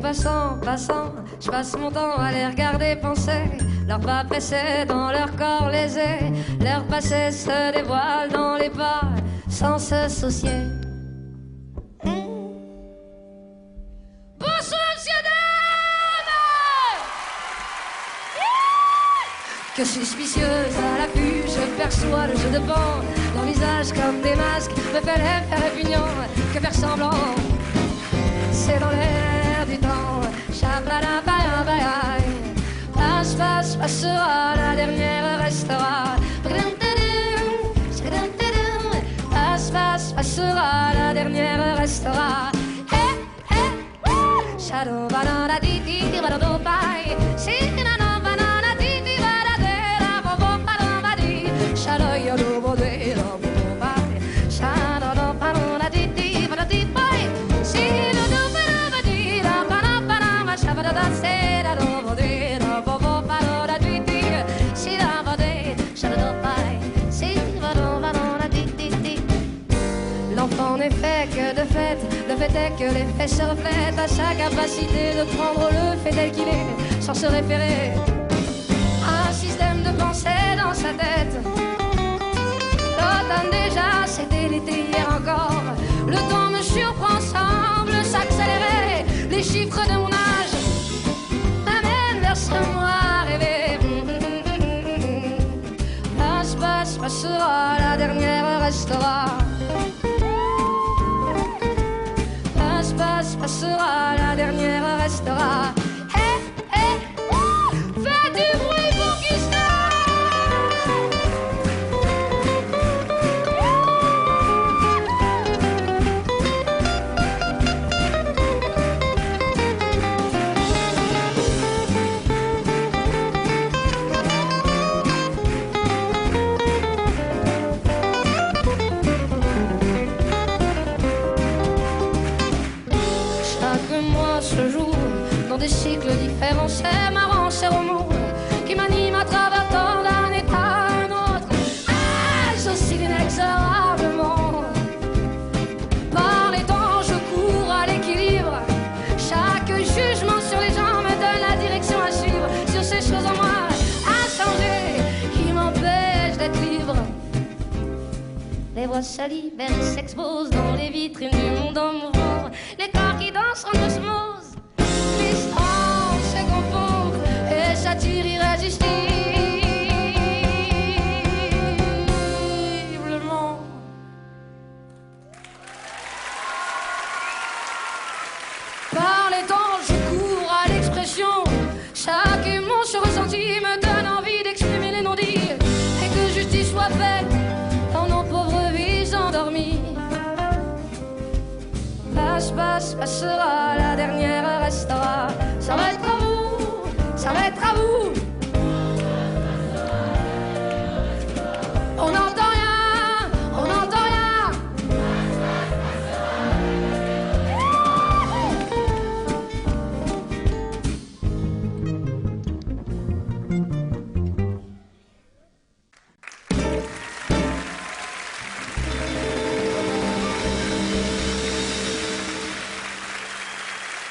passant, passant, je passe mon temps à les regarder penser. Leurs pas pressés dans leur corps lésés, leur passé se dévoile dans les pas sans se soucier. Bonsoir, monsieur, dame! Que suspicieuse à l'affût, je perçois le jeu de banc. Leur visage comme des masques me fait l'effet répugnant. Que faire semblant, c'est dans l'air du temps. Passe, passe, passera, la dernière restera. Passe, passe, passera, la dernière restera. Shadow, banana, didi, banana, bye. Banana, banana, didi, banana, banana, di. Shadow, you do, body, bye. Shadow, banana, didi, banana, bye. Shadow, banana, didi, banana, banana, shabada, say, da, do, body, banana, didi. Shadow, body, shadow, bye. Banana, didi. L'enfant n'est fait que de fait. Le fait est que les faits se reflètent à sa capacité de prendre le fait tel qu'il est, sans se référer à un système de pensée dans sa tête. L'automne déjà, c'était l'été hier encore. Le temps me surprend, semble s'accélérer. Les chiffres de mon âge m'amènent vers ce moi rêvé. Passe, passe, passera, la dernière restera. Passe, passera, la dernière restera. Hey, hey, fais du bruit pour qui des cycles différents, c'est marrant, c'est remous qui m'anime à travers tant d'un état à un autre. Ah, j'oscille inexorablement. Par les temps, je cours à l'équilibre. Chaque jugement sur les gens me donne la direction à suivre. Sur ces choses en moi à changer qui m'empêchent d'être libre. Les voix salivées s'exposent dans les vitrines du monde en mouvement. Les corps qui dansent en osmose. L'histoire se confond et s'attire irrésistiblement. Par les temps, je cours à l'expression. Chaque émotion ressentie me donne envie d'exprimer les non-dits et que justice soit faite dans nos pauvres vies endormies. Passe, passe, passera, la dernière restera. Ça va être à vous, ça va être à vous. On n'entend rien, on n'entend rien.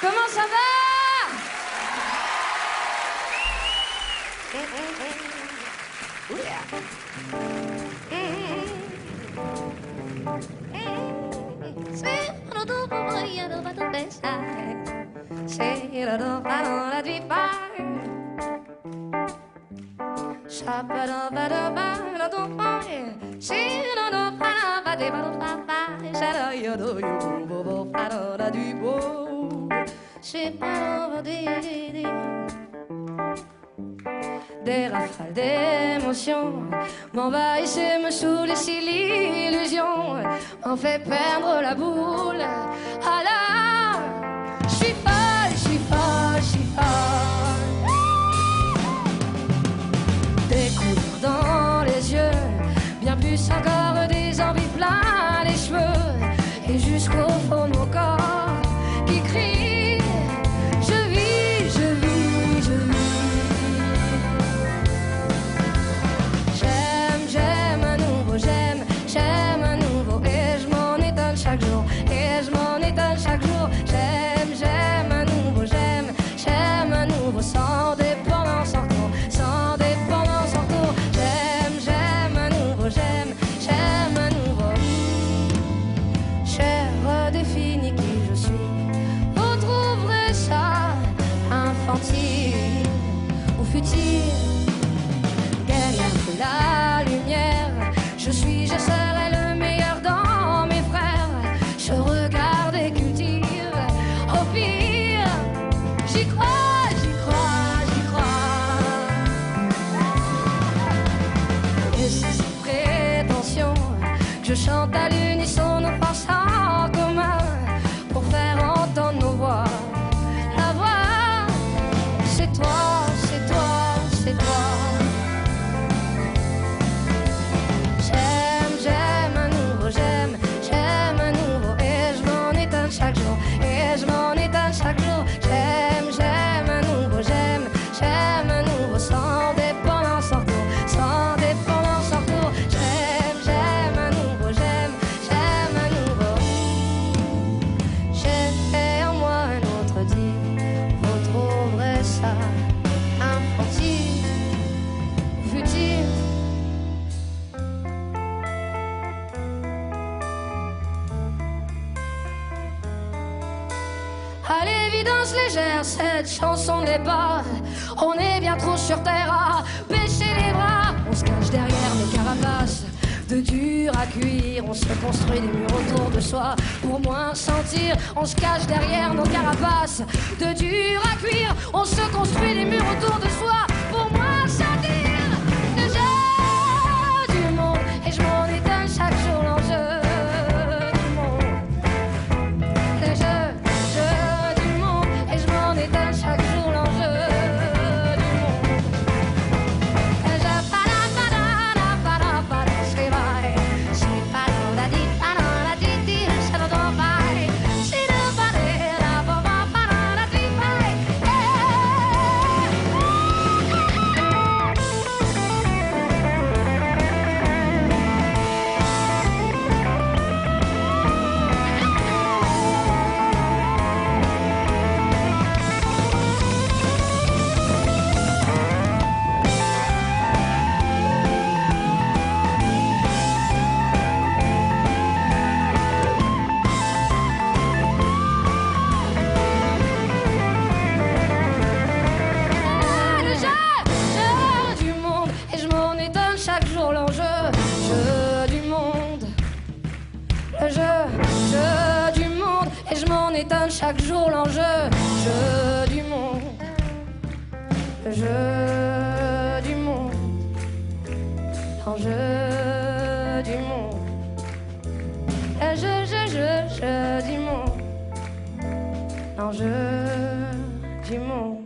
Comment ça va? Des rafales d'émotions m'envahissent et me saoulent si l'illusion m'en fait perdre la boule. Alors, je suis folle, je suis folle, je suis folle. Des couleurs dans les yeux, bien plus encore des envies plein les cheveux et jusqu'au fond de mon corps qui crie. Je vis, je vis, je vis. J'aime un nouveau et je m'en étonne chaque jour et je m'en étonne. infantile ou futile. Derrière la lumière, je serai le meilleur dans mes frères. Je regarde et cultive. Au pire, j'y crois, j'y crois, j'y crois. Et c'est sans prétention que je chante à l'unisson nos forces en commun pour faire entendre nos voix. La voix, c'est toi, c'est toi, c'est toi. J'aime un nouveau, j'aime un nouveau. Et je m'en étonne chaque jour, et je m'en étonne chaque jour. J'aime un nouveau, j'aime un nouveau. Sans dépendance en retour, sans dépendance en retour. J'aime un nouveau, j'aime un nouveau. J'ai en moi un autre dit, vous trouverez ça infantile, futile. À l'évidence légère, cette chanson n'est pas. On est bien trop sur terre à baisser les bras. On se cache derrière nos carapaces de dur à cuire. On se construit des murs autour de soi pour moins sentir. On se cache derrière nos carapaces de dur à cuire. On se construit des murs autour de soi pour moins sentir. Le jeu du monde, et je m'en étonne chaque jour l'enjeu du monde. Le jeu du monde, et je m'en étonne chaque jour l'enjeu du monde. Le jeu du monde, et je m'en étonne chaque jour l'enjeu du monde. Le jeu du monde, et je m'en étonne chaque jour l'enjeu du monde. Le jeu du monde, l'enjeu du monde. Le jeu du monde, l'enjeu du monde.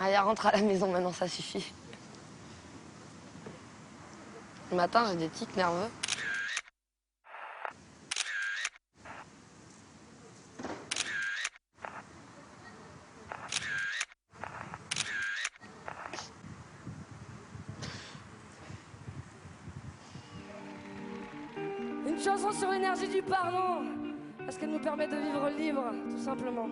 Allez, rentre à la maison maintenant, ça suffit. Le matin, j'ai des tics nerveux. Une chanson sur l'énergie du pardon, parce qu'elle nous permet de vivre libre, tout simplement.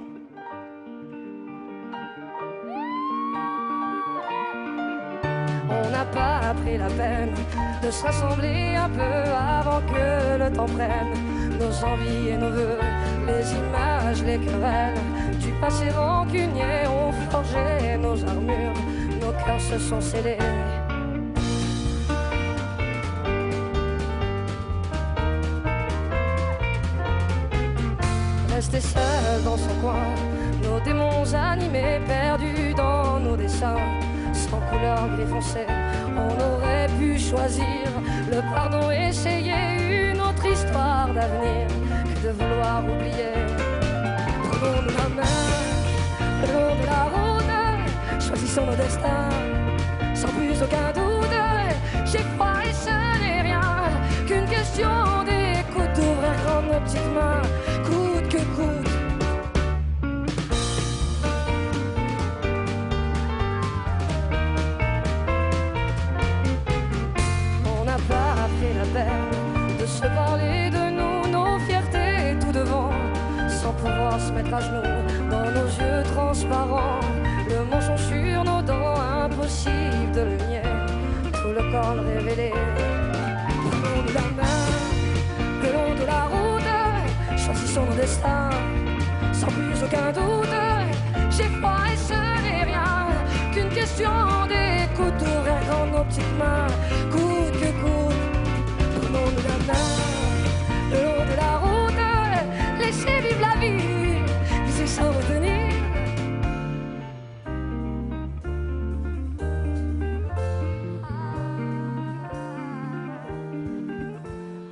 On n'a pas pris la peine de se rassembler un peu avant que le temps prenne nos envies et nos vœux, les images, les querelles du passé rancunier ont forgé nos armures, nos cœurs se sont scellés. Resté seul dans son coin, nos démons animés, perdus dans nos dessins, sans couleur gris foncé, on aurait pu choisir le pardon, essayer une autre histoire d'avenir que de vouloir oublier. Prenons-nous la main, le long de la route, choisissons nos destins, sans plus aucun doute. J'ai froid et ce n'est rien qu'une question d'écoute, d'ouvrir grand nos petites mains, coûte que coûte. On n'a pas se parler de nous, nos fiertés tout devant, sans pouvoir se mettre à genoux dans nos yeux transparents. Le manchon sur nos dents, impossible de le nier, tout le corps le révélé. Prenons-nous la main le long de la route, choisissons nos destins sans plus aucun doute. J'ai froid et ce n'est rien qu'une question d'écoute, ouvrir grand nos petites mains, coûte que coûte. Prenons-nous la main le long de la route, laissez vivre la vie, viser sans retenir.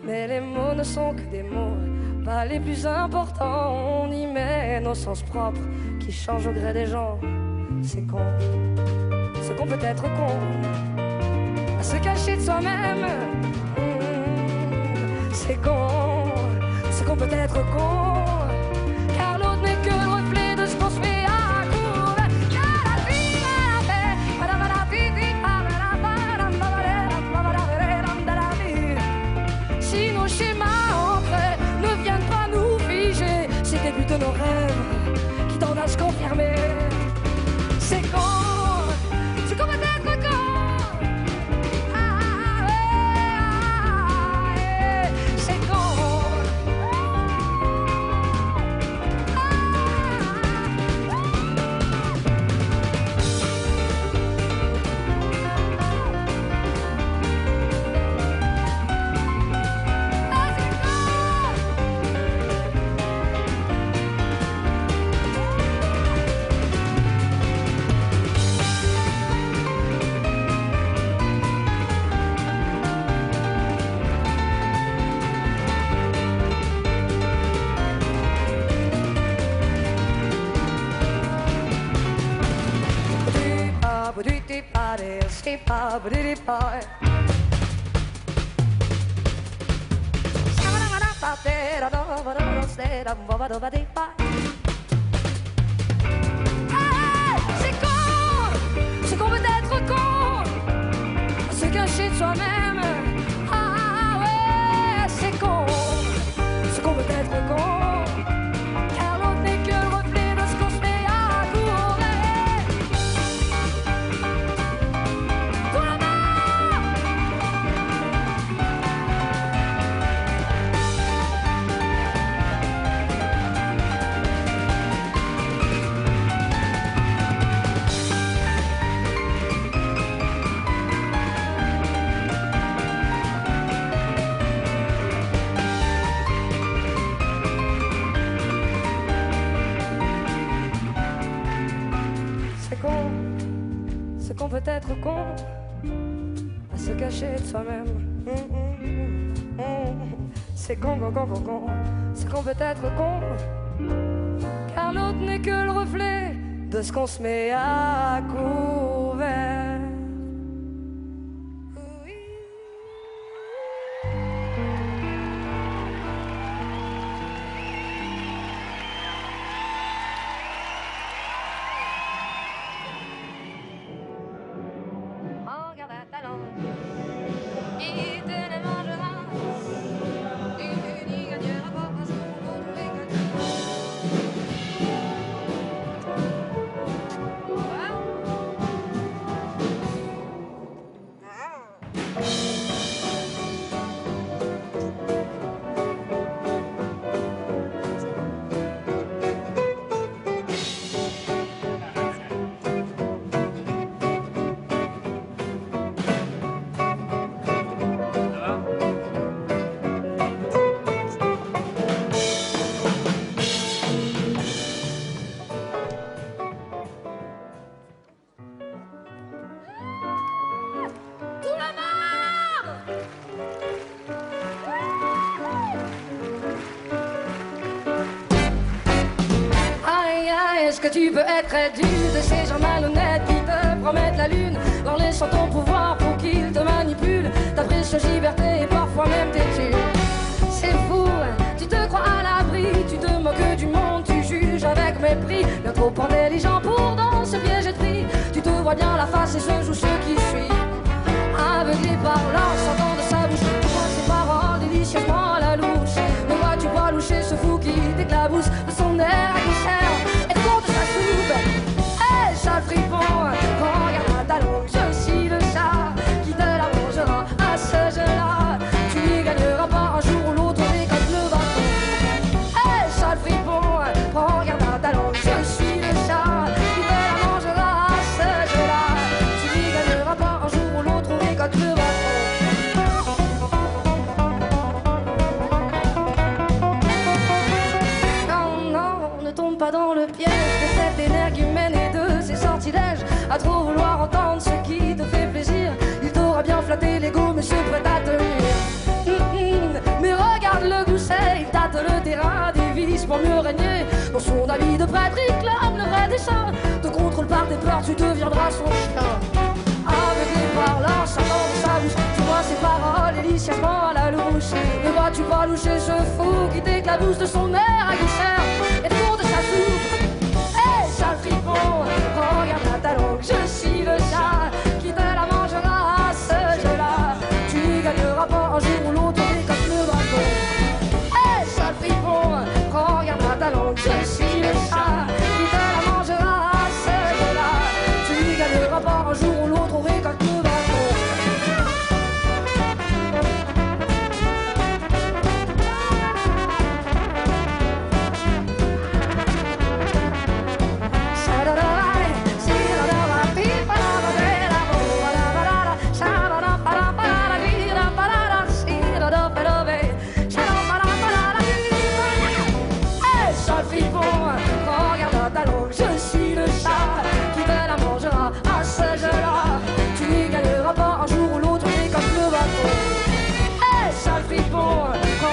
Mais les mots ne sont que des mots, pas les plus importants. On y met nos sens propres qui changent au gré des gens. C'est con, ce qu'on peut être con, à se cacher de soi-même. C'est con, ce qu'on peut être con, car l'autre n'est que le reflet de ce qu'on se fait à court. Si nos schémas ancrés ne viennent pas nous figer, c'est des buts de nos rêves qui tendent à se confirmer. C'est con, ce qu'on peut être con. C'est con. C'est con, ce qu'on veut être con, se cacher de soi-même. Ah ouais, c'est con, ce qu'on veut être con, car l'autre n'est que le reflet de ce qu'on se fait à courir. Tout la main. C'est con, ce qu'on peut être con, à se cacher de soi-même. C'est con, con, con, con, con, ce qu'on peut être con, car l'autre n'est que le reflet de ce qu'on se met à couvert. Est-ce que tu peux être réduit de ces gens malhonnêtes qui te promettent la lune, leur laissant ton pouvoir pour qu'ils te manipulent, ta précieuse liberté et parfois même tes tubes. C'est fou, tu te crois à l'abri, tu te moques du monde, tu juges avec mépris, le trop intelligent pour dans ce piège de tri. Tu te vois bien la face et se joue ce qui suit, aveuglé par l'or, sortant de sa bouche, tu vois ses paroles délicieusement piège de cette énergumène et de ses sortilèges. À trop vouloir entendre ce qui te fait plaisir, il t'aura bien flatté l'ego, monsieur prêt à tenir. Mais regarde le gousset, il tâte le terrain des vices pour mieux régner. Dans son habit de prêtre, il clame le vrai dessein. Te contrôle par tes peurs, tu deviendras son chien. Aveuglé par la serpent de sa bouche, tu vois ses paroles délicieusement à la louche. Ne vois-tu pas loucher ce fou qui t'éclabousse de son air aguicheur et fond de sa soupe? Hé, sale fripon, regarde ta talon, je suis le chat qui te la mangera à ce jeu-là. Tu gagneras pas un jour ou l'autre, mais comme le dragon. Hé, sale fripon, regarde ta talon, je suis le chat qui te la mangera à ce jeu-là. Tu gagneras pas un jour ou l'autre, on récolte le dragon. Je suis le chat qui te la mangera à ce jeu-là. Tu n'y gagneras pas un jour ou l'autre, mais comme le bateau. Hé, sale fripon,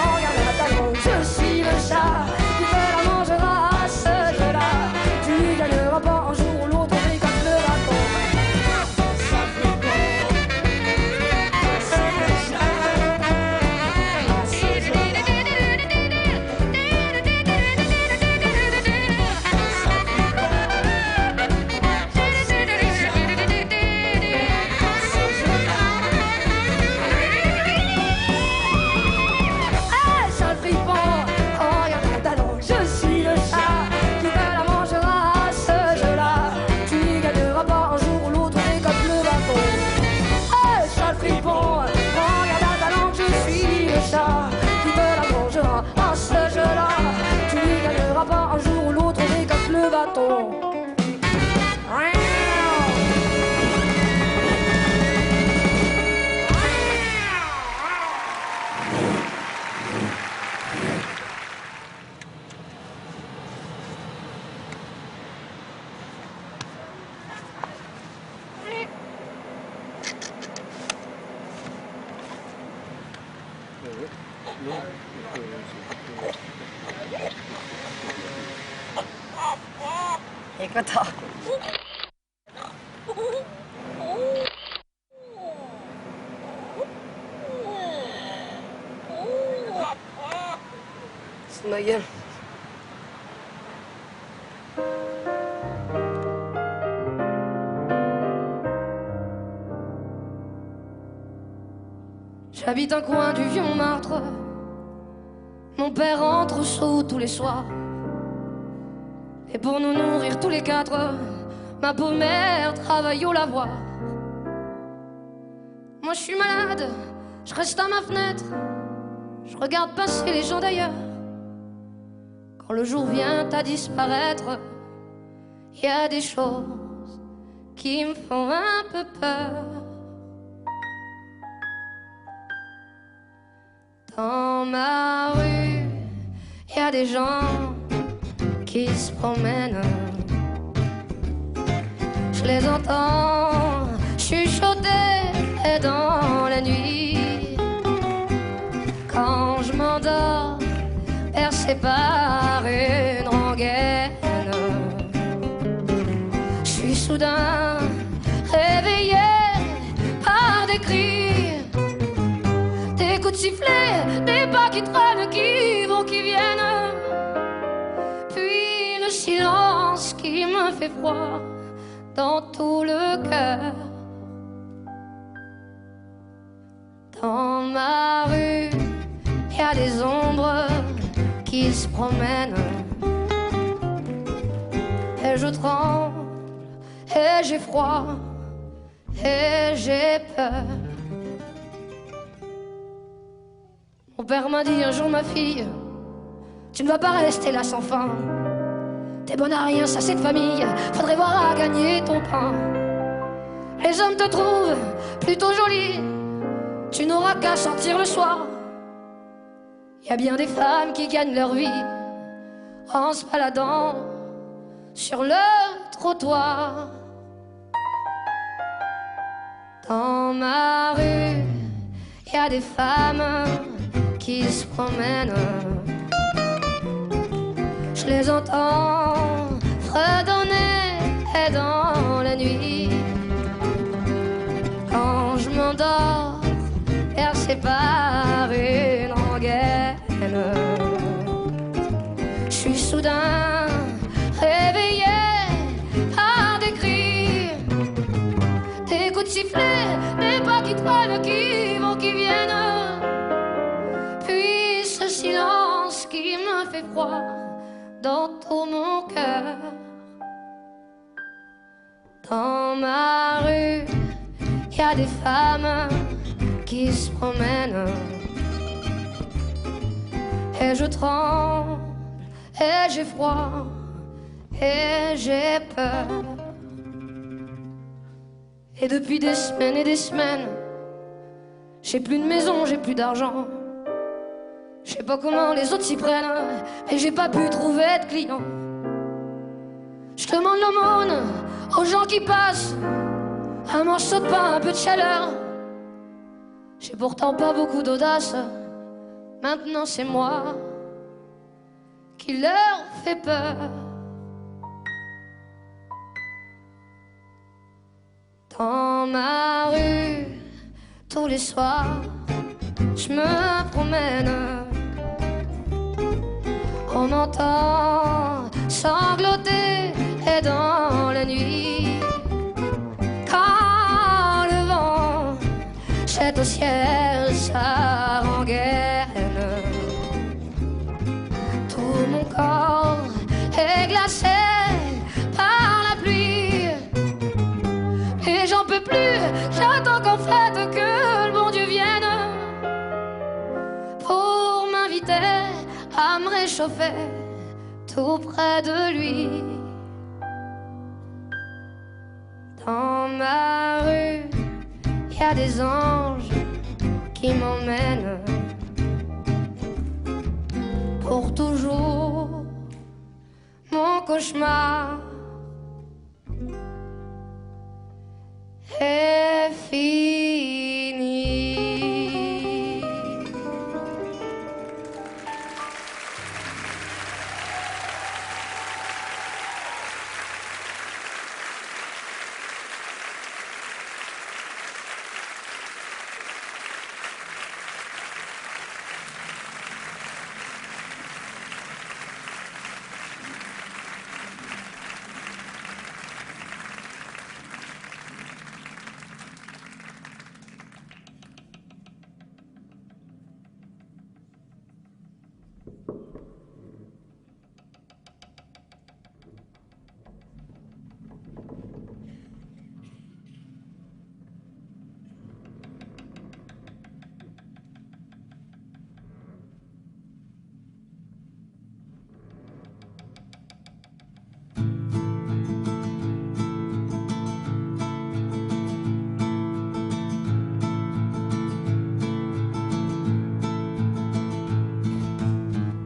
regarde la talon. Je suis le chat qui te la mangera à ce jeu-là. Tu n'y gagneras pas un jour ou l'autre, mais comme le bateau. Sale fripon, je suis le chat à ce jeu-là. Écoute, c'est ma gueule. J'habite un coin du vieux Montmartre. Mon père entre au seau tous les soirs. Et pour nous nourrir tous les quatre, ma pauvre mère travaille au lavoir. Moi je suis malade, je reste à ma fenêtre, je regarde passer les gens d'ailleurs. Quand le jour vient à disparaître, il y a des choses qui me font un peu peur. Dans ma rue, il y a des gens qui se promènent. Je les entends chuchoter dans la nuit. Quand je m'endors, percé par une rengaine, je suis soudain réveillé par des cris, des coups de sifflet, des pas qui traînent, qui vont, qui viennent. Puis le silence qui me fait froid dans tout le cœur. Dans ma rue, il y a des ombres qui se promènent. Et je tremble, et j'ai froid, et j'ai peur. Mon père m'a dit un jour, ma fille, tu ne vas pas rester là sans fin. T'es bonne à rien, ça c'est de famille, faudrait voir à gagner ton pain. Les hommes te trouvent plutôt jolie, tu n'auras qu'à sortir le soir. Y a bien des femmes qui gagnent leur vie en se baladant sur le trottoir. Dans ma rue, il y a des femmes qui se promènent. Je les entends fredonner dans la nuit. Quand je m'endors, bercé par une rengaine, je suis soudain réveillé par des cris, des coups de sifflet, des pas qui traînent, qui vont, qui viennent. Puis ce silence qui me fait froid dans tout mon cœur. Dans ma rue, il y a des femmes qui se promènent. Et je tremble, et j'ai froid, et j'ai peur. Et depuis des semaines et des semaines, j'ai plus de maison, j'ai plus d'argent. Je sais pas comment les autres s'y prennent, et j'ai pas pu trouver de clients. Je demande l'aumône aux gens qui passent, un morceau de pain, un peu de chaleur. J'ai pourtant pas beaucoup d'audace, maintenant c'est moi qui leur fait peur. Dans ma rue, tous les soirs, je me promène. On m'entend sangloter et dans la nuit, quand le vent jette au ciel sa rengaine, tout mon corps est glacé par la pluie. Et j'en peux plus, j'attends qu'en fait que le bon Dieu vienne pour m'inviter à me réchauffer tout près de lui. Dans ma rue, il y a des anges qui m'emmènent pour toujours. Mon cauchemar est fini.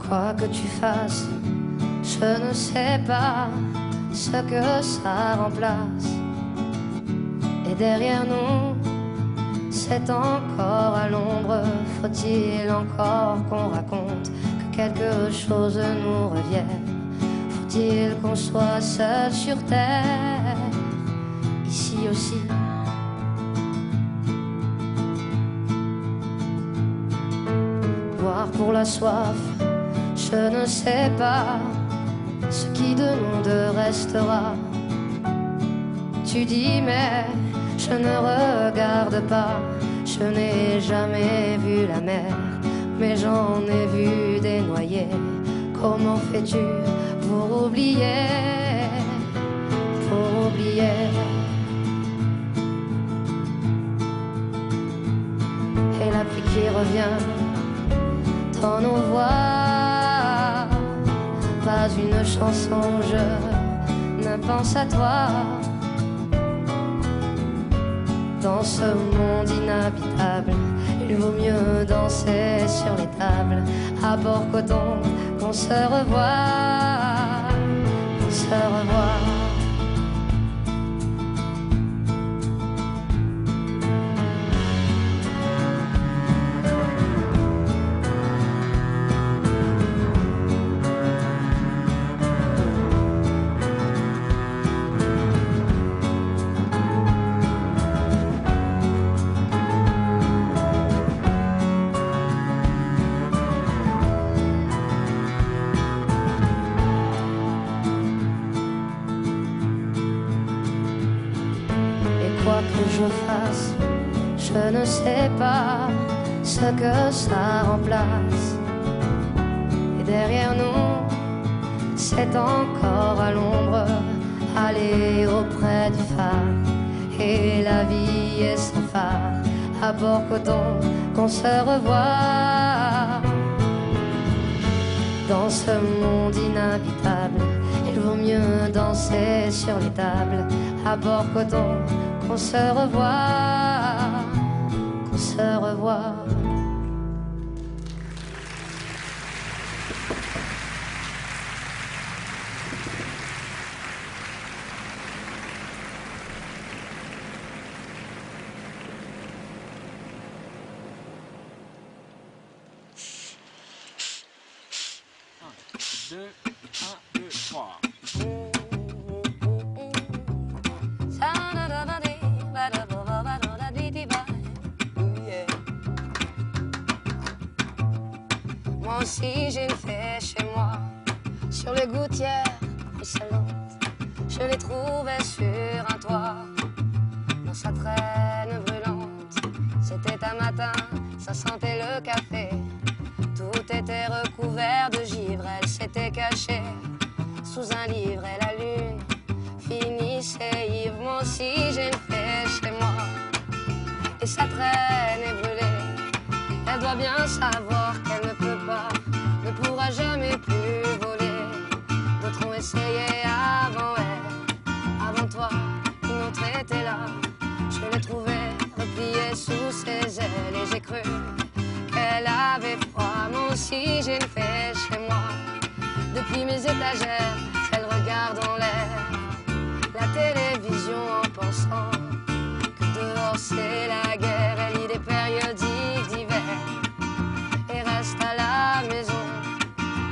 Quoi que tu fasses, je ne sais pas ce que ça remplace. Et derrière nous, c'est encore à l'ombre. Faut-il encore qu'on raconte que quelque chose nous revienne? Faut-il qu'on soit seul sur terre, ici aussi? Boire pour la soif, je ne sais pas ce qui de nous deux restera. Tu dis mais je ne regarde pas. Je n'ai jamais vu la mer, mais j'en ai vu des noyés. Comment fais-tu pour oublier, pour oublier? Et la pluie qui revient dans nos voix, pas une chanson, je ne pense à toi. Dans ce monde inhabitable, il vaut mieux danser sur les tables à Port-Coton qu'on se revoit. se revoir. Je fasse, je ne sais pas ce que ça remplace. Et derrière nous, c'est encore à l'ombre, aller auprès du phare. Et la vie est sans phare, à bord coton qu'on se revoit. Dans ce monde inhabitable, il vaut mieux danser sur les tables, à bord coton qu'on se revoit, qu'on se revoit. Moi aussi j'ai une fée chez moi, sur les gouttières ruisselantes. Je l'ai trouvée sur un toit, dans sa traîne brûlante. C'était un matin, ça sentait le café. Tout était recouvert de givre, elle s'était cachée sous un livre et la lune finissait ivre. Moi aussi j'ai une fée chez moi, et sa traîne est brûlée. Elle doit bien savoir qu'elle ne peut pas, ne pourra jamais plus voler. D'autres ont essayé avant elle, avant toi, une autre était là. Je l'ai trouvée repliée sous ses ailes et j'ai cru qu'elle avait froid. Moi aussi j'ai une fée chez moi, depuis mes étagères, elle regarde en l'air la télévision en pensant que dehors c'est la guerre. Elle lit des périodiques d'hiver et reste à la maison,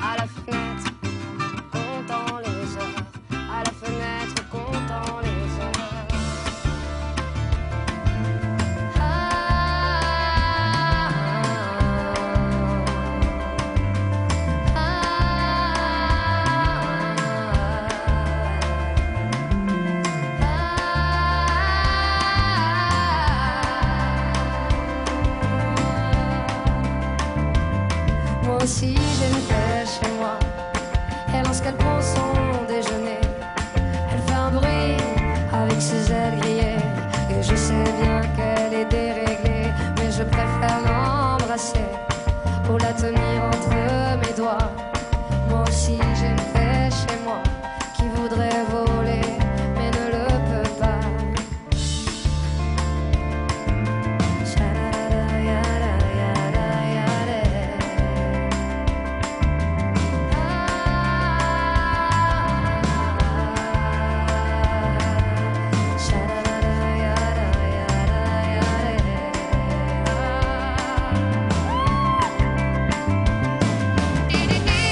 à la fenêtre, comptant les heures, à la fenêtre, comptant les heures. Moi aussi j'ai une fée chez moi, et lorsqu'elle prend son déjeuner, elle fait un bruit avec ses ailes grillées. Et je sais bien qu'elle est déréglée, mais je préfère l'embrasser pour la tenir entre mes doigts. Moi aussi j'ai une fée chez moi qui voudrait voler mais ne le peut pas. Dee dee dee.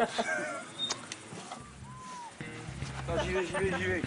Attends, j'y vais.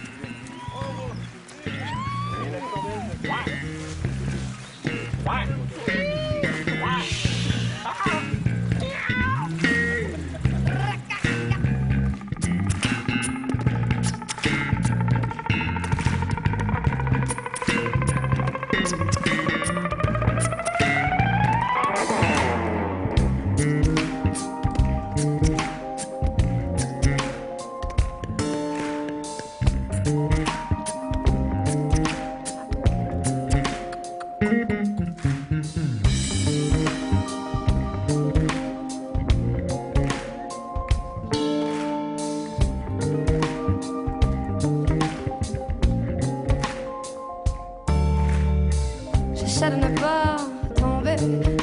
J'essaie de ne pas tomber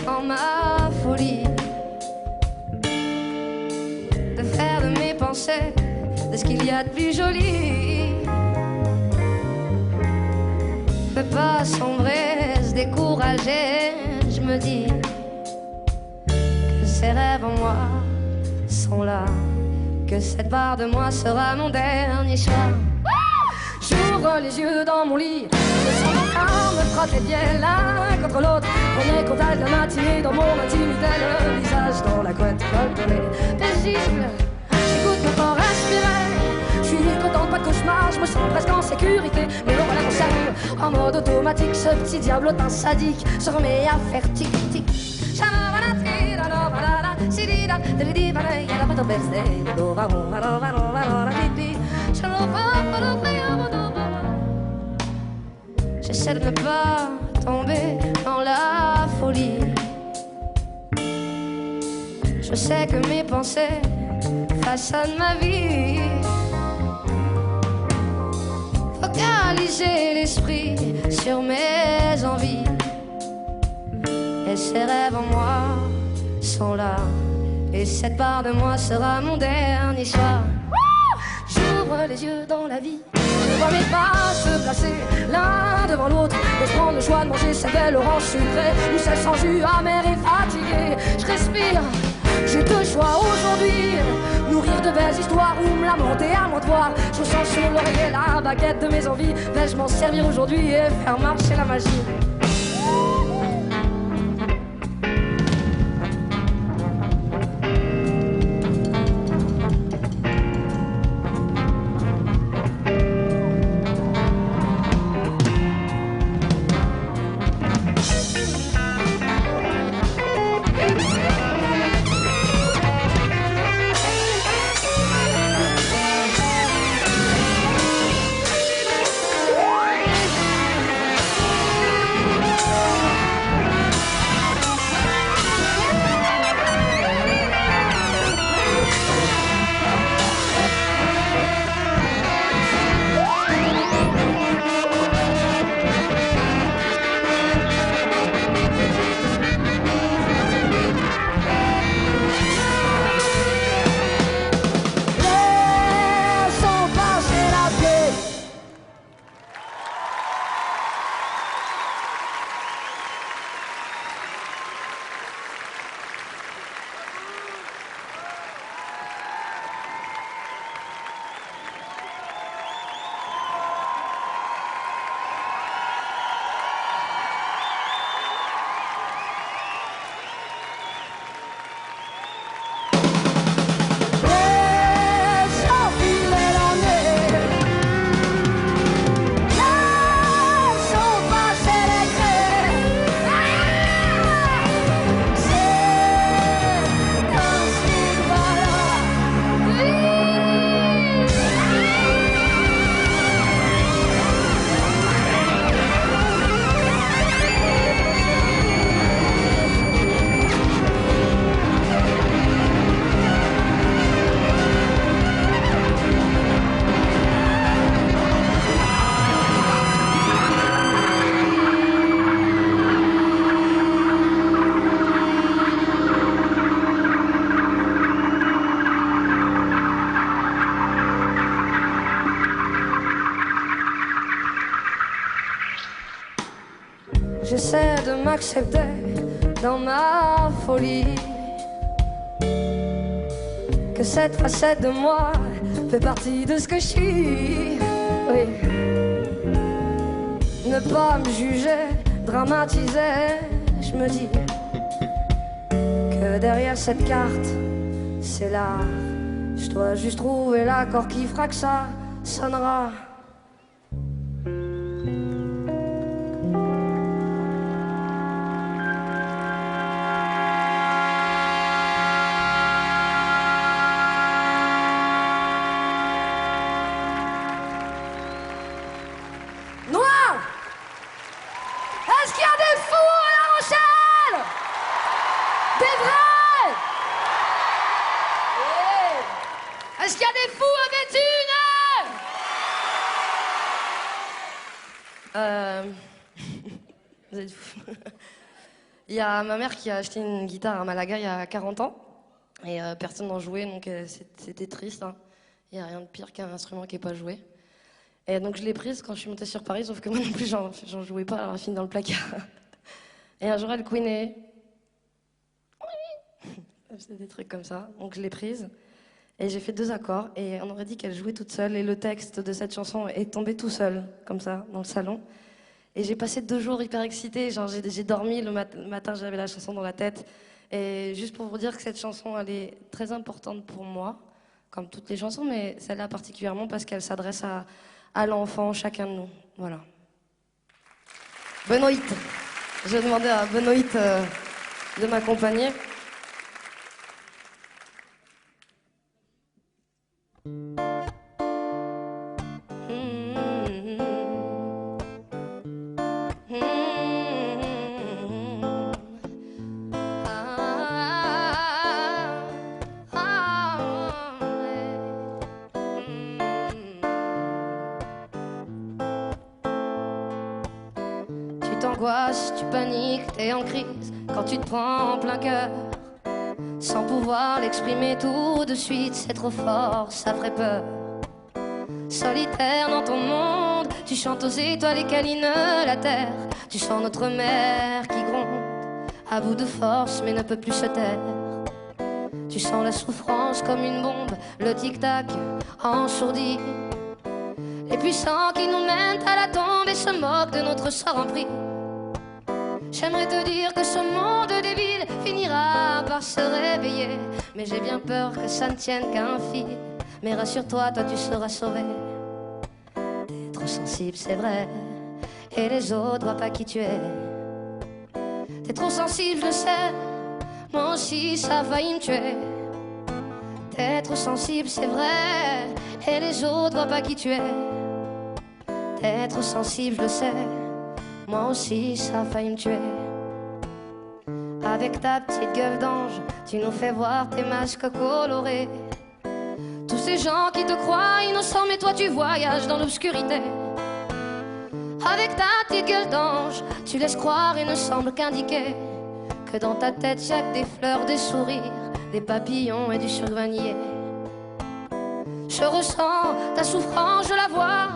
dans ma folie, de faire de mes pensées de ce qu'il y a de plus joli, de pas sombrer, se décourager. Je me dis que ces rêves en moi sont là, que cette part de moi sera mon dernier choix. J'ouvre les yeux dans mon lit, je sens mon corps me frotte les pieds l'un contre l'autre. Premier contact de la matinée dans mon intimité, le visage dans la couette coltonnée. Paisible, j'écoute mon corps respirer. Je suis content, pas de cauchemar, je me sens presque en sécurité. Mais non, voilà mon cerveau, en mode automatique, ce petit diablotin sadique se remet à faire tic-tic. J'essaie de ne pas tomber dans la folie. Je sais que mes pensées façonnent ma vie. Focaliser l'esprit sur mes envies, et ces rêves en moi sont là, et cette part de moi sera mon dernier soir. J'ouvre les yeux dans la vie, je vois mes pas se placer l'un devant l'autre, et je prends le choix de manger cette belle orange sucrée ou celle sans jus amer et fatigué. Je respire, j'ai deux choix aujourd'hui, nourrir de belles histoires ou me lamenter à moi de voir. Je sens sur l'oreiller la baguette de mes envies. Vais-je m'en servir aujourd'hui et faire marcher la magie? J'essaie de m'accepter dans ma folie, que cette facette de moi fait partie de ce que je suis. Oui. Ne pas me juger, dramatiser, je me dis que derrière cette carte, c'est là. Je dois juste trouver l'accord qui fera que ça sonnera. Est-ce qu'il y a des fous à La Rochelle? Des vrais? Oui. Est-ce qu'il y a des fous à Béthune? Vous êtes fous. Il y a ma mère qui a acheté une guitare à Malaga il y a 40 ans et personne n'en jouait, donc c'était triste. Hein. Il n'y a rien de pire qu'un instrument qui n'est pas joué. Et donc je l'ai prise quand je suis montée sur Paris, sauf que moi non plus j'en jouais pas, alors elle finit dans le placard. Et un jour elle couinait. Oui. Elle faisait des trucs comme ça, donc je l'ai prise. Et j'ai fait 2 accords, et on aurait dit qu'elle jouait toute seule, et le texte de cette chanson est tombé tout seul, comme ça, dans le salon. Et j'ai passé 2 jours hyper excitée, genre j'ai dormi, le matin j'avais la chanson dans la tête. Et juste pour vous dire que cette chanson, elle est très importante pour moi, comme toutes les chansons, mais celle-là particulièrement parce qu'elle s'adresse à l'enfant, chacun de nous. Voilà. Benoît. Je vais demander à Benoît de m'accompagner. Tu t'angoisses, tu paniques, t'es en crise quand tu te prends en plein cœur. Sans pouvoir l'exprimer tout de suite, c'est trop fort, ça ferait peur. Solitaire dans ton monde, tu chantes aux étoiles et câlines la terre. Tu sens notre mère qui gronde, à bout de force mais ne peut plus se taire. Tu sens la souffrance comme une bombe, le tic-tac ensourdi. Les puissants qui nous mènent à la tombe et se moquent de notre sort en prix. J'aimerais te dire que ce monde débile finira par se réveiller, mais j'ai bien peur que ça ne tienne qu'à un fil. Mais rassure-toi, toi tu seras sauvé. T'es trop sensible, c'est vrai, et les autres voient pas qui tu es. T'es trop sensible, je le sais, moi aussi ça a failli me tuer. T'es trop sensible, c'est vrai, et les autres voient pas qui tu es. T'es trop sensible, je le sais, moi aussi ça a failli me tuer. Avec ta petite gueule d'ange, tu nous fais voir tes masques colorés. Tous ces gens qui te croient innocents, mais toi tu voyages dans l'obscurité. Avec ta petite gueule d'ange, tu laisses croire et ne semble qu'indiquer que dans ta tête y'a que des fleurs, des sourires, des papillons et du sucre vanillé. Je ressens ta souffrance, je la vois,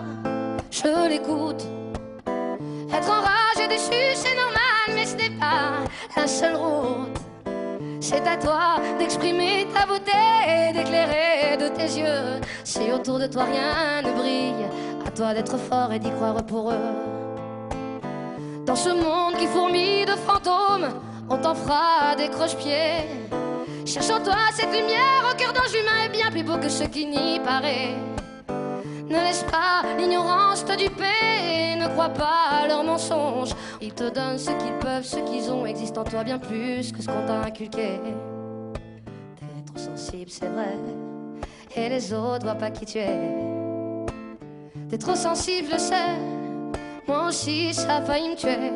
je l'écoute. Être enragé, déçu, c'est normal, mais ce n'est pas la seule route. C'est à toi d'exprimer ta beauté et d'éclairer de tes yeux. Si autour de toi rien ne brille, à toi d'être fort et d'y croire pour eux. Dans ce monde qui fourmille de fantômes, on t'en fera des croche-pieds. Cherche en toi cette lumière au cœur d'ange humain est bien plus beau que ce qui n'y paraît. Ne laisse pas l'ignorance te duper, ne crois pas à leurs mensonges. Ils te donnent ce qu'ils peuvent, ce qu'ils ont existe en toi bien plus que ce qu'on t'a inculqué. T'es trop sensible, c'est vrai, et les autres voient pas qui tu es. T'es trop sensible, je sais, moi aussi ça a failli me tuer.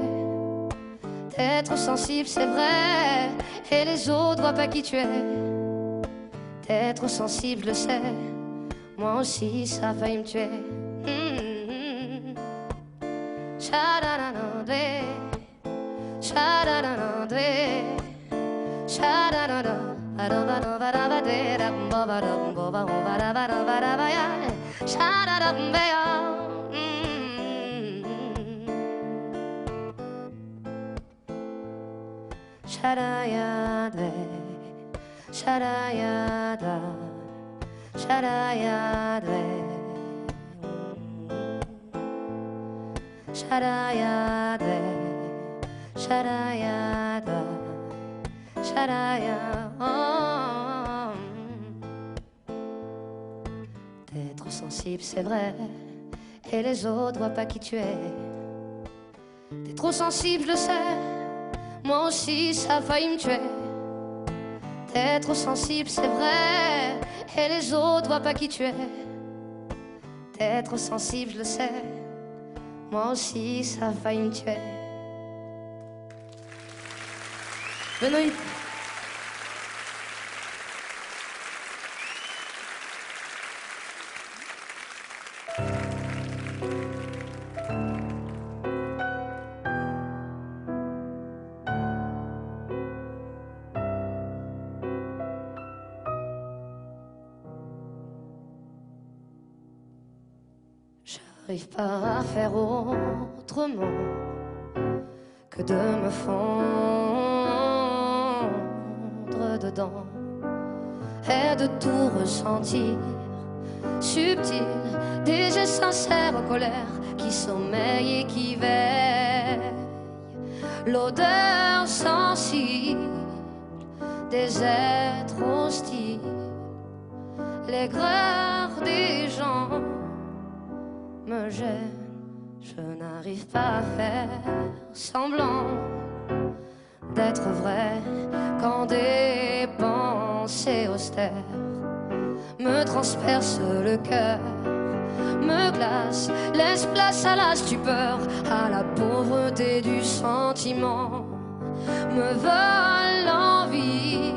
T'es trop sensible, c'est vrai, et les autres voient pas qui tu es. T'es trop sensible, je sais, moi aussi ça a failli me tuer. Cha-da-da-da-dé, cha-da-da-da-dé, cha-da-da-da, Shadayada, shadayada. Shadayadre, Shadayadre, Shadayadre, Shadaya. T'es trop sensible, c'est vrai, et les autres voient pas qui tu es. T'es trop sensible, je le sais, moi aussi ça a failli me tuer. T'es trop sensible, c'est vrai, et les autres voient pas qui tu es. T'es trop sensible, je le sais, moi aussi ça a failli me tuer. Benoît. J'arrive pas à faire autrement que de me fondre dedans et de tout ressentir, subtil, des gestes sincères en colère qui sommeillent et qui veillent, l'odeur sensible des êtres hostiles, l'aigreur des gens me gêne. Je n'arrive pas à faire semblant d'être vrai quand des pensées austères me transpercent le cœur, me glacent, laissent place à la stupeur, à la pauvreté du sentiment, me volent l'envie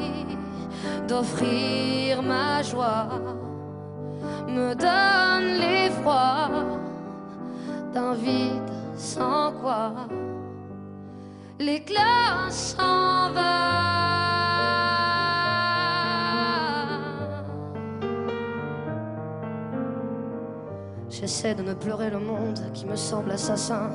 d'offrir ma joie, me donne l'effroi d'un vide sans quoi l'éclat s'en va. J'essaie de ne pleurer le monde qui me semble assassin,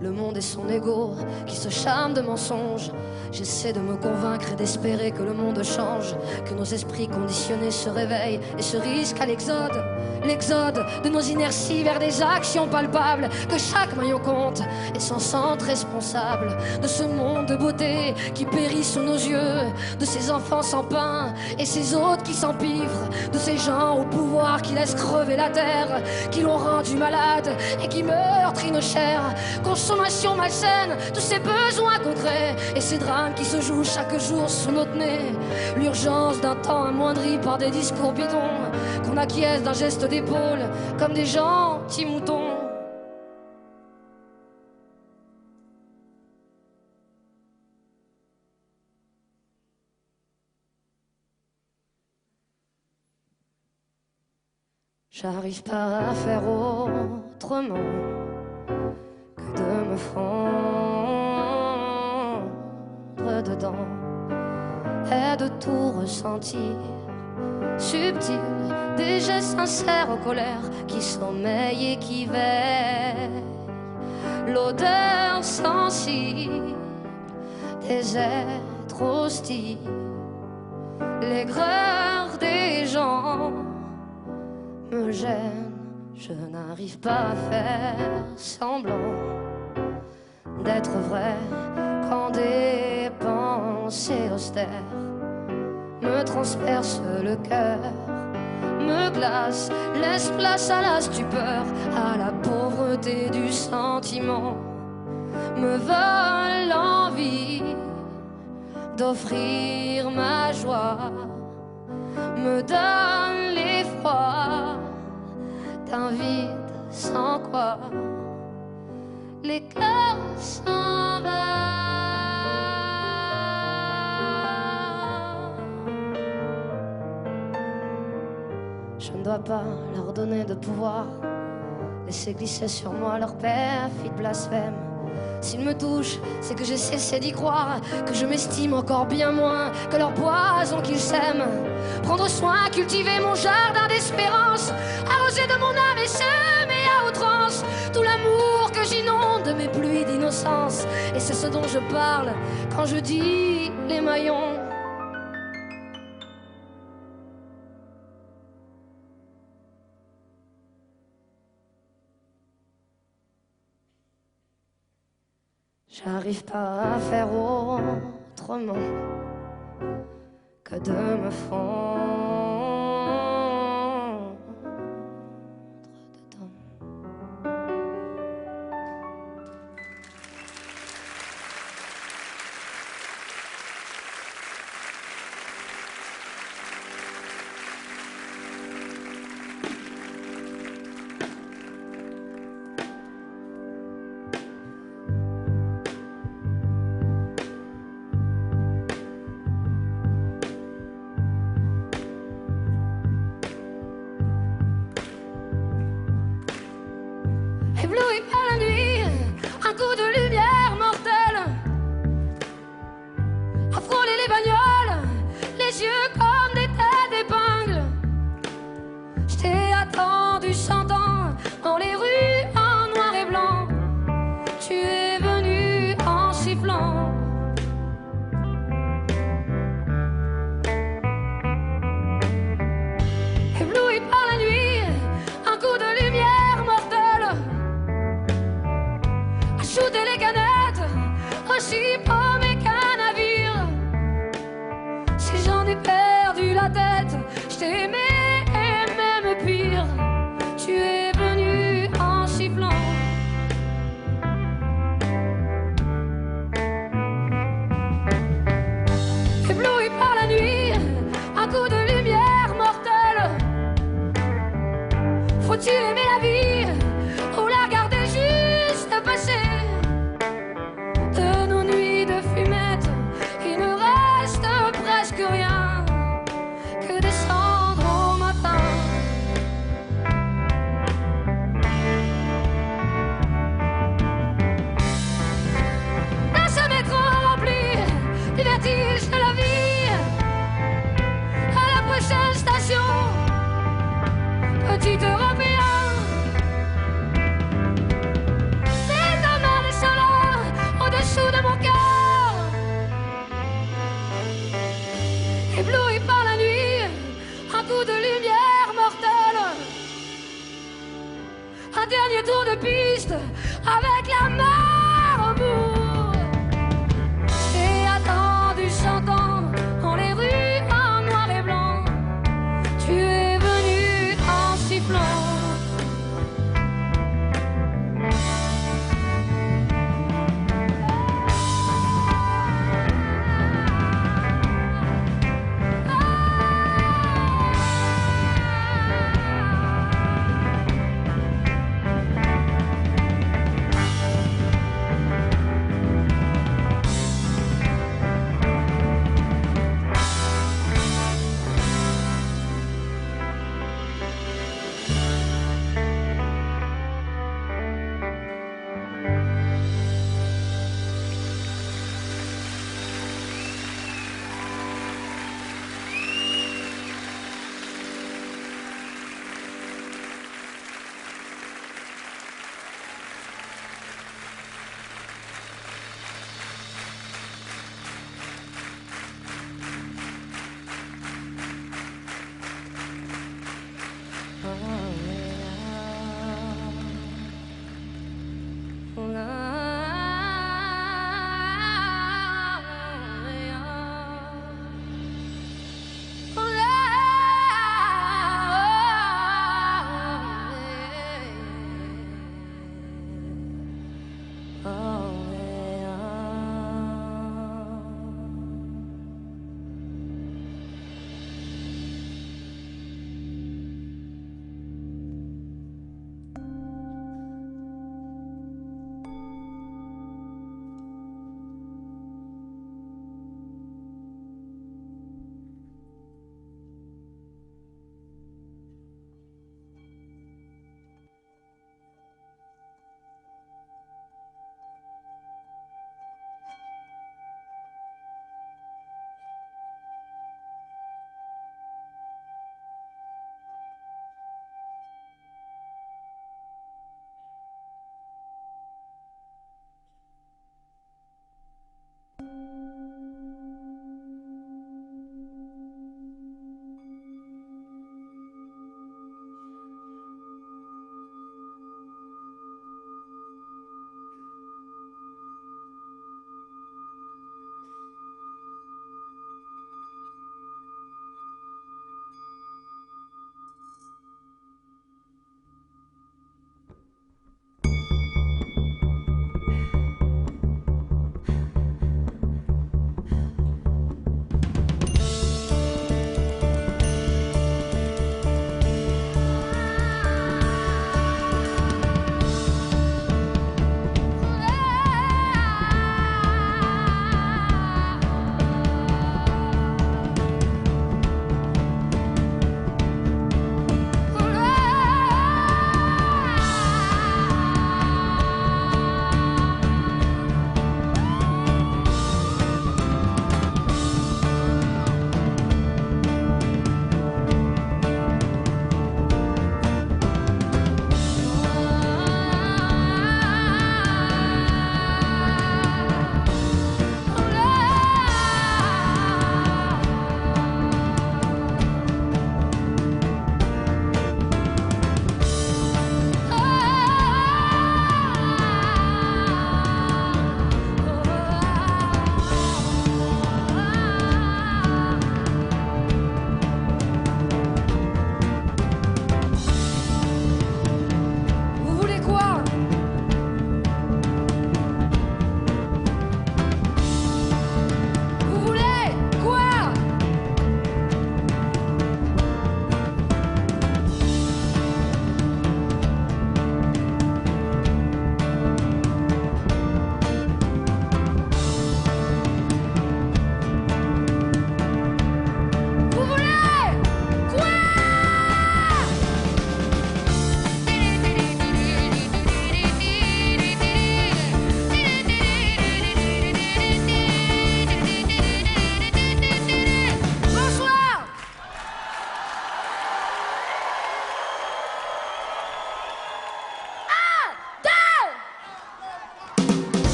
le monde et son ego qui se charme de mensonges. J'essaie de me convaincre et d'espérer que le monde change, que nos esprits conditionnés se réveillent et se risquent à l'exode. L'exode de nos inerties vers des actions palpables, que chaque maillon compte et s'en sente responsable de ce monde de beauté qui périt sous nos yeux, de ces enfants sans pain et ces autres qui s'empivrent, de ces gens au pouvoir qui laissent crever la terre, qui l'ont rendu malade et qui meurtrissent nos chairs. Consommation malsaine, tous ces besoins concrets et ces drames qui se jouent chaque jour sous notre nez. L'urgence d'un temps amoindri par des discours bidons, qu'on acquiesce d'un geste d'épaule comme des gentils moutons. J'arrive pas à faire autrement que de me fondre dedans et de tout ressentir, subtil, des gestes sincères en colère qui sommeillent et qui veillent, l'odeur sensible des êtres hostiles, l'aigreur des gens me gêne. Je n'arrive pas à faire semblant d'être vrai quand des pensées austères me transpercent le cœur, me glacent, laissent place à la stupeur, à la pauvreté du sentiment, me volent l'envie d'offrir ma joie, me donne l'effroi d'un vide sans quoi les cœurs s'en vont. Je ne dois pas leur donner de pouvoir, laisser glisser sur moi leur perfide blasphème. S'ils me touchent, c'est que j'ai cessé d'y croire, que je m'estime encore bien moins que leur poison qu'ils sèment. Prendre soin, cultiver mon jardin d'espérance, arroser de mon âme et semer à outrance tout l'amour que j'inonde de mes pluies d'innocence. Et c'est ce dont je parle quand je dis les maillons. J'arrive pas à faire autrement que de me fondre dedans. Ébloui par la nuit, un coup de lumière mortelle a frôlé les bagnoles, les yeux comme des têtes d'épingle. Je t'ai attendu chantant dans les rues en noir et blanc. Tu es venu en sifflant. Ébloui par la nuit, un coup de lumière mortelle a shooté les canettes, aussi pommes et qu'un navire. Si j'en ai perdu la tête, je t'ai aimé et même pire. Tu es venu en sifflant. Ébloui par la nuit, un coup de lumière mortelle. Faut-il aimer la vie ou la regarder juste passer? De nos nuits de fumette, il ne reste presque rien que des cendres au matin. N'a jamais trop rempli du vertige de la vie. À la prochaine station, petit Européen. Mais ta main est là, au-dessous de mon cœur. Ébloui par la nuit, un coup de lumière mortelle. Un dernier tour de piste avec la mer au bout. J'ai attendu chantant dans les rues en noir et blanc. Tu es venu en sifflant.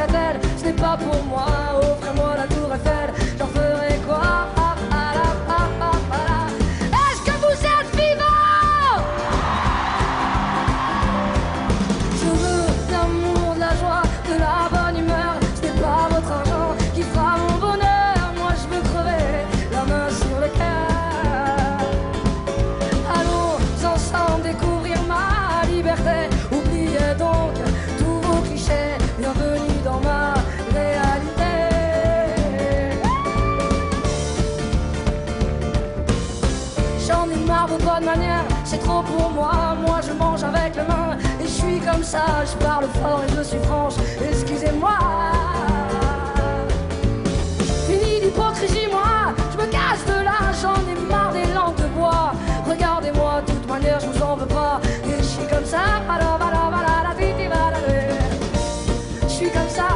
Neuchâtel, ce n'est pas pour moi. Offrez-moi la tour Eiffel, j'en ferai quoi? Est-ce que vous êtes vivants? Je veux de l'amour, de la joie, de la bonne humeur. Ce n'est pas votre argent qui fera mon bonheur. Moi je veux crever la main sur le cœur. Allons ensemble découvrir ma liberté. Oubliez donc tous vos clichés. Bienvenue dans ma réalité. J'en ai marre de bonnes manières, c'est trop pour moi. Moi je mange avec les mains et je suis comme ça. Je parle fort et je suis franche, excusez-moi. Fini l'hypocrisie, moi, je me casse de là. J'en ai marre des langues de bois. Regardez-moi, de toute manière je vous en veux pas. Et je suis comme ça, je suis comme ça.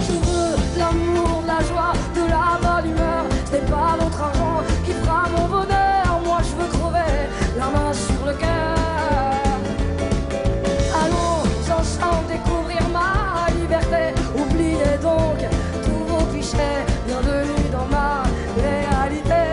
Je veux de l'amour, de la joie, de la bonne humeur. Ce n'est pas votre argent qui fera mon bonheur. Moi je veux crever la main sur le cœur. Allons ensemble découvrir ma liberté. Oubliez donc tous vos clichés. Bienvenue dans ma réalité.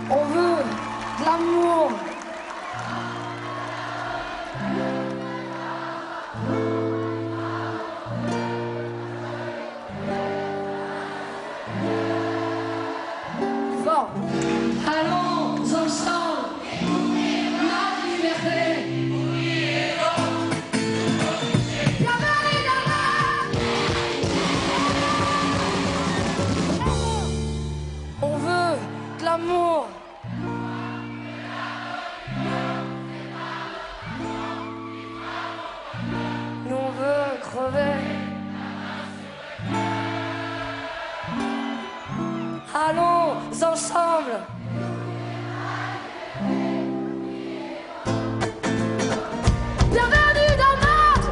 On veut de l'amour. Plus fort. Allons ensemble ma liberté. Bienvenue dans ma- On veut de l'amour. Nous on veut crever. Allons ensemble. Bienvenue dans notre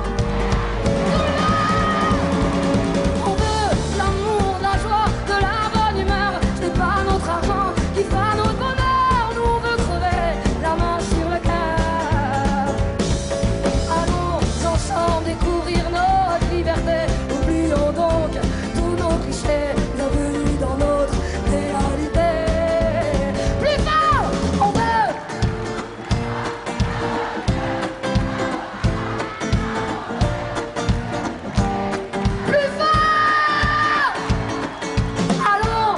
on veut de l'amour, de la joie, de la bonne humeur. Ce n'est pas notre argent qui fera notre bonheur. Nous on veut crever la main sur le cœur. Allons ensemble découvrir notre liberté. Oublions donc tous nos clichés. Bienvenue dans notre réalité. Plus fort, on veut. Plus fort. Allons.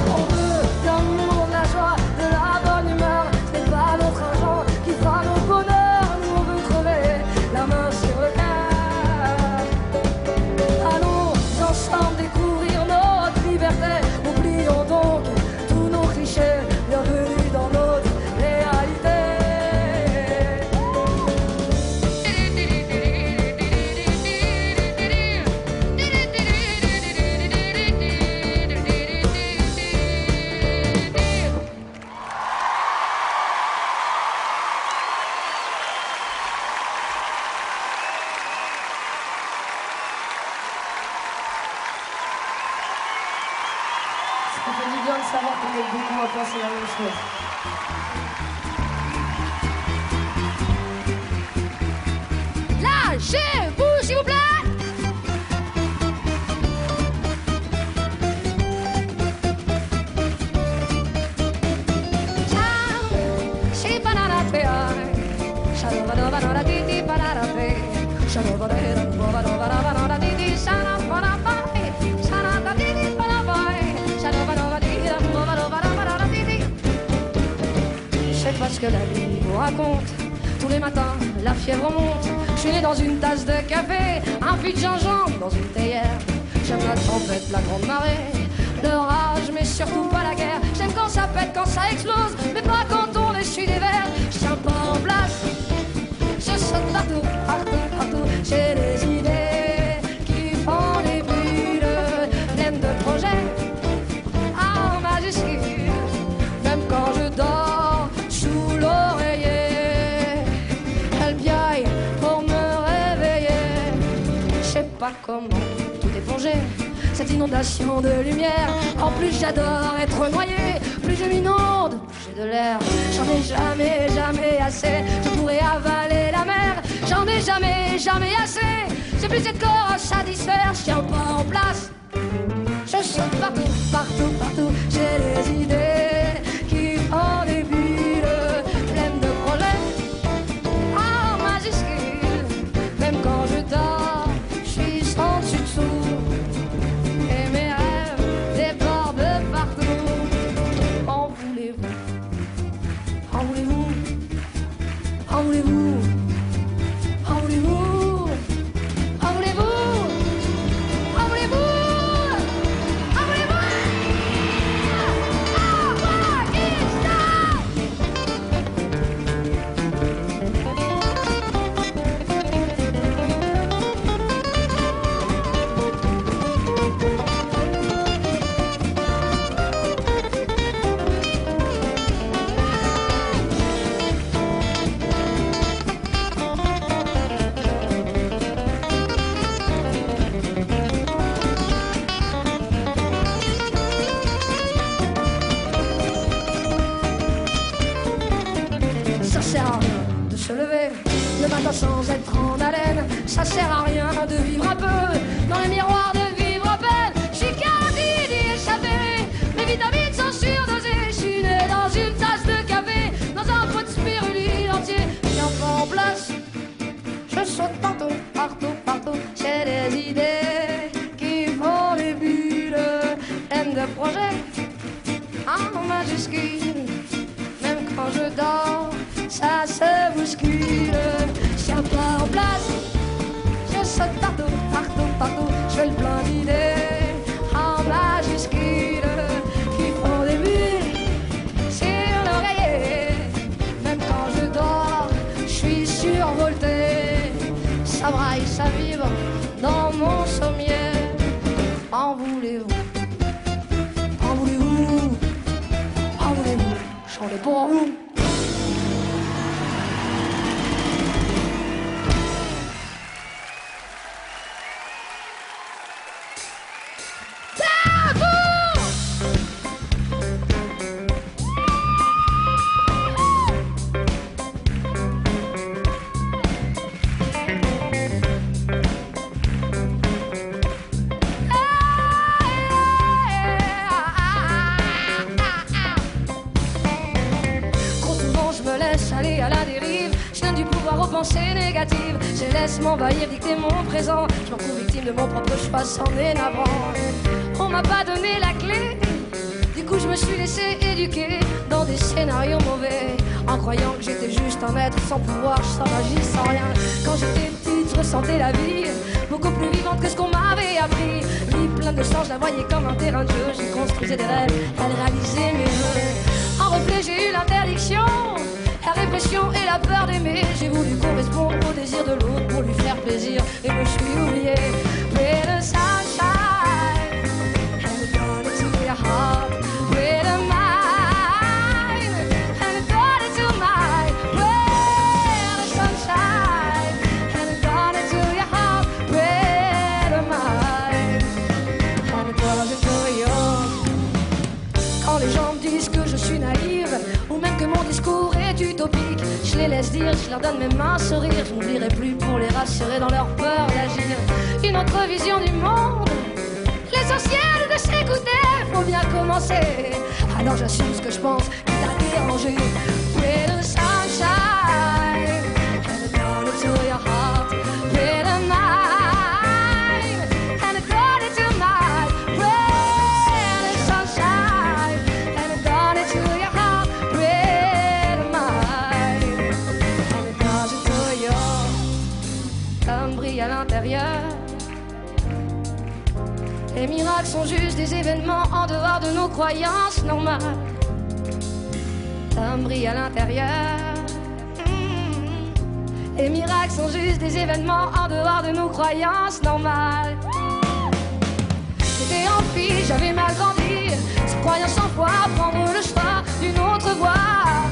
On veut de l'amour, de la joie, de la bonne humeur. Ce n'est pas notre argent qui fera notre bonheur. Nous on veut crever la main sur le cœur. Allons ensemble découvrir notre liberté. Oublions donc tous nos clichés. Bienvenue dans notre réalité. Ça fait du bien de savoir qu'on est beaucoup à penser la même chose. Lâchez-vous, s'il vous plaît. Je sais pas ce que la vie vous raconte. Tous les matins, la fièvre monte. Je suis né dans une tasse de café, un fût de gingembre dans une théière. J'aime la tempête, la grande marée, l'orage, mais surtout pas la guerre. J'aime quand ça pète, quand ça explose, mais pas quand on essuie des verres. Je tiens pas en place, je saute partout, partout, partout. J'ai des idées qui font des bulles, pleines de projets en majuscule. Même quand je dors sous l'oreiller, elles piaillent pour me réveiller. Je sais pas comment tout éponger, cette inondation de lumière. En plus j'adore être noyé, plus je m'inonde, plus j'ai de l'air. J'en ai jamais, jamais assez, je pourrais avaler la mer. J'en ai jamais, jamais assez, j'ai plus de corps à satisfaire. Je tiens pas en place, je saute partout, partout, partout. J'ai des idées qui font des bulles, pleines de projets en majuscule. Même quand je dors, je suis sans dessus-dessous. Et mes rêves débordent partout. En voulez-vous? En voulez-vous? En voulez-vous? En voulez-vous? En voulez-vous? En voulez-vous? En voulez-vous? Ça sert à rien de se lever le matin sans être en haleine. Ça sert à rien de vivre un peu dans le miroir de vivre à peine. Je suis garanti d'y échapper, mes vitamines sont surdosées. Je suis né dans une tasse de café, dans un pot de spiruline entier. Je tiens pas en place, je saute partout, partout, partout. J'ai des idées qui font des bulles, pleines de projets en majuscule. Même quand je dors, ça se bouscule. Je tiens pas en place, je saute partout, partout, partout. Je fais le plein d'idées en majuscule qui font des bulles sur l'oreiller. Même quand je dors, je suis survolté. Ça braille, ça vibre dans mon sommier. En voulez-vous? En voulez-vous? En voulez-vous? Chantez pour vous. Aller à la dérive, je donne du pouvoir aux pensées négatives. Je laisse m'envahir, dicter mon présent. Je m'en trouve victime de mon propre choix sans dénavrant. On m'a pas donné la clé, du coup je me suis laissé éduquer dans des scénarios mauvais, en croyant que j'étais juste un être sans pouvoir, sans magie, sans rien. Quand j'étais petite, je ressentais la vie beaucoup plus vivante que ce qu'on m'avait appris. Vie pleine de sang, je la voyais comme un terrain de jeu. J'y construisais des rêves, elle réalisait mes vœux. En reflet, j'ai eu l'interdiction, la répression et la peur d'aimer. J'ai voulu correspondre au désir de l'autre pour lui faire plaisir et me suis oublié. With the sunshine and gone into your heart, with a mind and gone into mine. With the sunshine and gone into your heart, with a mind and gone into yours. Quand les gens me disent que je suis naïve, ou même que mon discours est utopique, je les laisse dire, je leur donne même un sourire. Je n'oublierai plus pour les rassurer dans leur peur d'agir. Une autre vision du monde, l'essentiel de s'écouter, faut bien commencer. Alors j'assume ce que je pense, qui t'a dérangé. With the sunshine and gone into your heart, with a mind and gone into mine. With the sunshine and gone into your heart, with a mind and gone into yours. Les miracles sont juste des événements en dehors de nos croyances normales. L'homme brille à l'intérieur. Les miracles sont juste des événements en dehors de nos croyances normales. J'étais en fille, j'avais mal grandi, se croyant sans foi, prendre le choix d'une autre voie.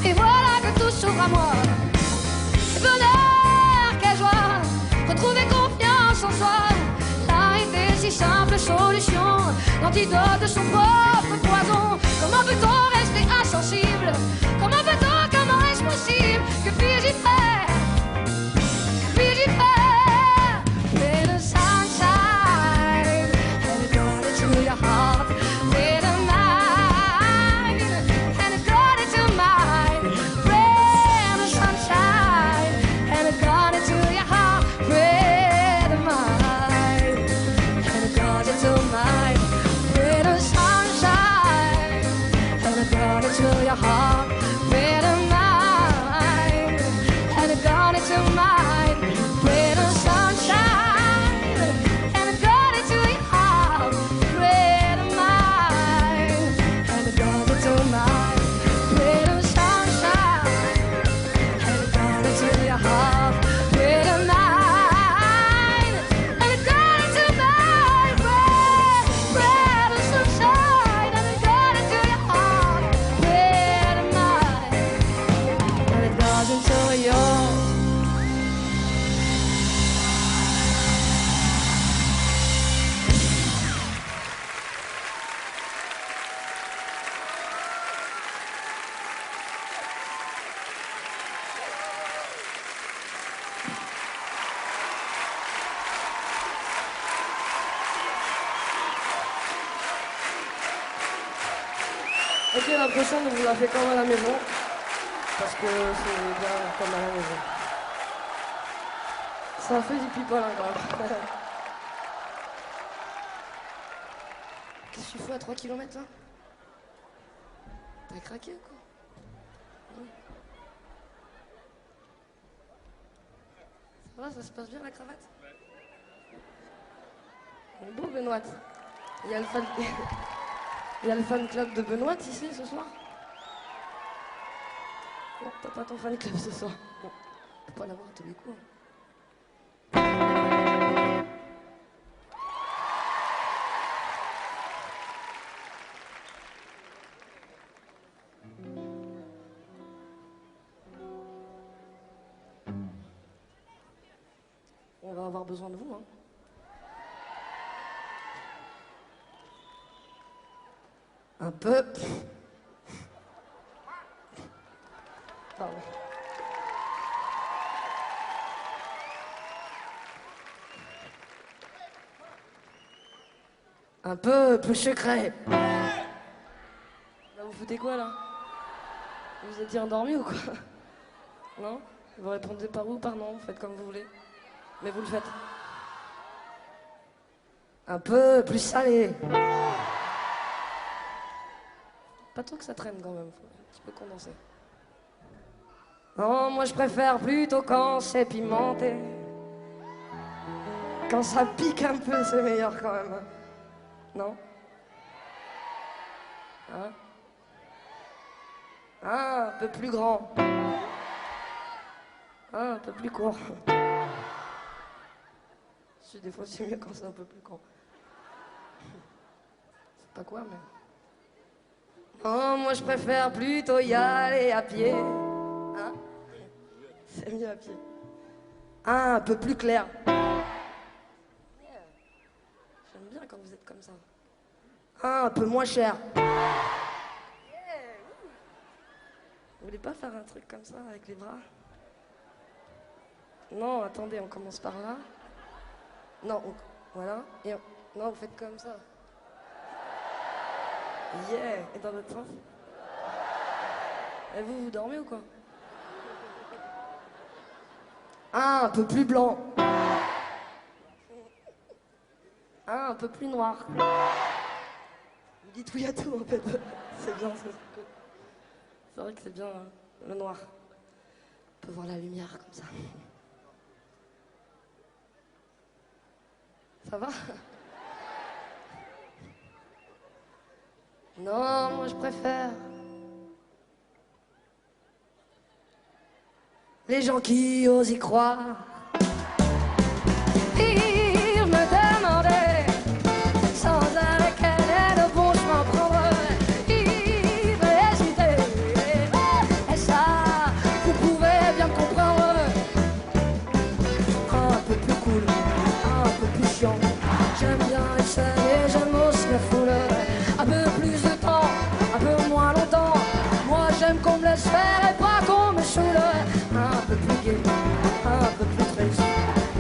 Et voilà que tout s'ouvre à moi. Quel bonheur, quelle joie, retrouver confiance en soi. Là était si simple solution, l'antidote de son propre poison. Comment peut-on rester insensible? Comment peut-on, comment est-ce possible? Que puis-je y faire? Que puis-je y faire? Mais le sunshine, and it got into your heart. With a mind, and it got into mine. With the sunshine, and it got into your heart. With a mind, and it got into mine. With the sunshine, and it got into your heart. With a mind, and it got into mine. With the sunshine, and it got into your heart. With a mind, and it got into mine. With the sunshine, and it got into your heart. With a mind, and it got into mine. With the sunshine, and it got into your heart. With a mind, and it got into yours. Ok, la prochaine, on vous la fait comme à la maison. Parce que c'est bien comme à la maison. Ça fait du people hein, quand même. Qu'est-ce que tu fais à 3 km là? T'as craqué ou quoi? Ça va, ça se passe bien la cravate? On est beau Benoît. Il y a le fan... Il y a le fan club de Benoît ici ce soir? Non, t'as pas ton fan club ce soir. Bon, faut pas l'avoir à tous les coups. On va avoir besoin de vous, hein. Un peu. Pardon. Un peu plus secret. Là, vous foutez quoi là? Vous étiez endormi ou quoi? Non? Vous répondez par oui ou par non, vous faites comme vous voulez. Mais vous le faites. Un peu plus salé. Pas trop que ça traîne quand même, faut un petit peu condenser. Non, moi je préfère plutôt quand c'est pimenté. Quand ça pique un peu, c'est meilleur quand même. Non? Hein? Ah, un peu plus grand. Ah, un peu plus court. Des fois c'est mieux quand c'est un peu plus grand. C'est pas quoi, mais... Oh, moi je préfère plutôt y aller à pied. Hein? C'est mieux à pied. Ah, un peu plus clair. J'aime bien quand vous êtes comme ça. Ah, un peu moins cher. Vous voulez pas faire un truc comme ça avec les bras? Non, attendez, on commence par là. Non, voilà. Et non, vous faites comme ça. Yeah! Et dans l'autre sens? Et vous, vous dormez ou quoi? Ah, un peu plus blanc. Ah, un peu plus noir. Vous dites oui à tout en fait. C'est bien, c'est vrai que c'est bien le noir. On peut voir la lumière comme ça. Ça va? Non, moi je préfère les gens qui osent y croire. Ils me demandaient sans arrêt quel est le bon chemin à prendre. Ils hésitaient, et ça, vous pouvez bien me comprendre. Un peu plus cool, un peu plus chiant. J'aime bien les scènes et j'aime aussi la foule. Un peu plus de temps, un peu moins longtemps. Moi j'aime qu'on me laisse faire et pas qu'on me saoule. Un peu plus gai, un peu plus triste.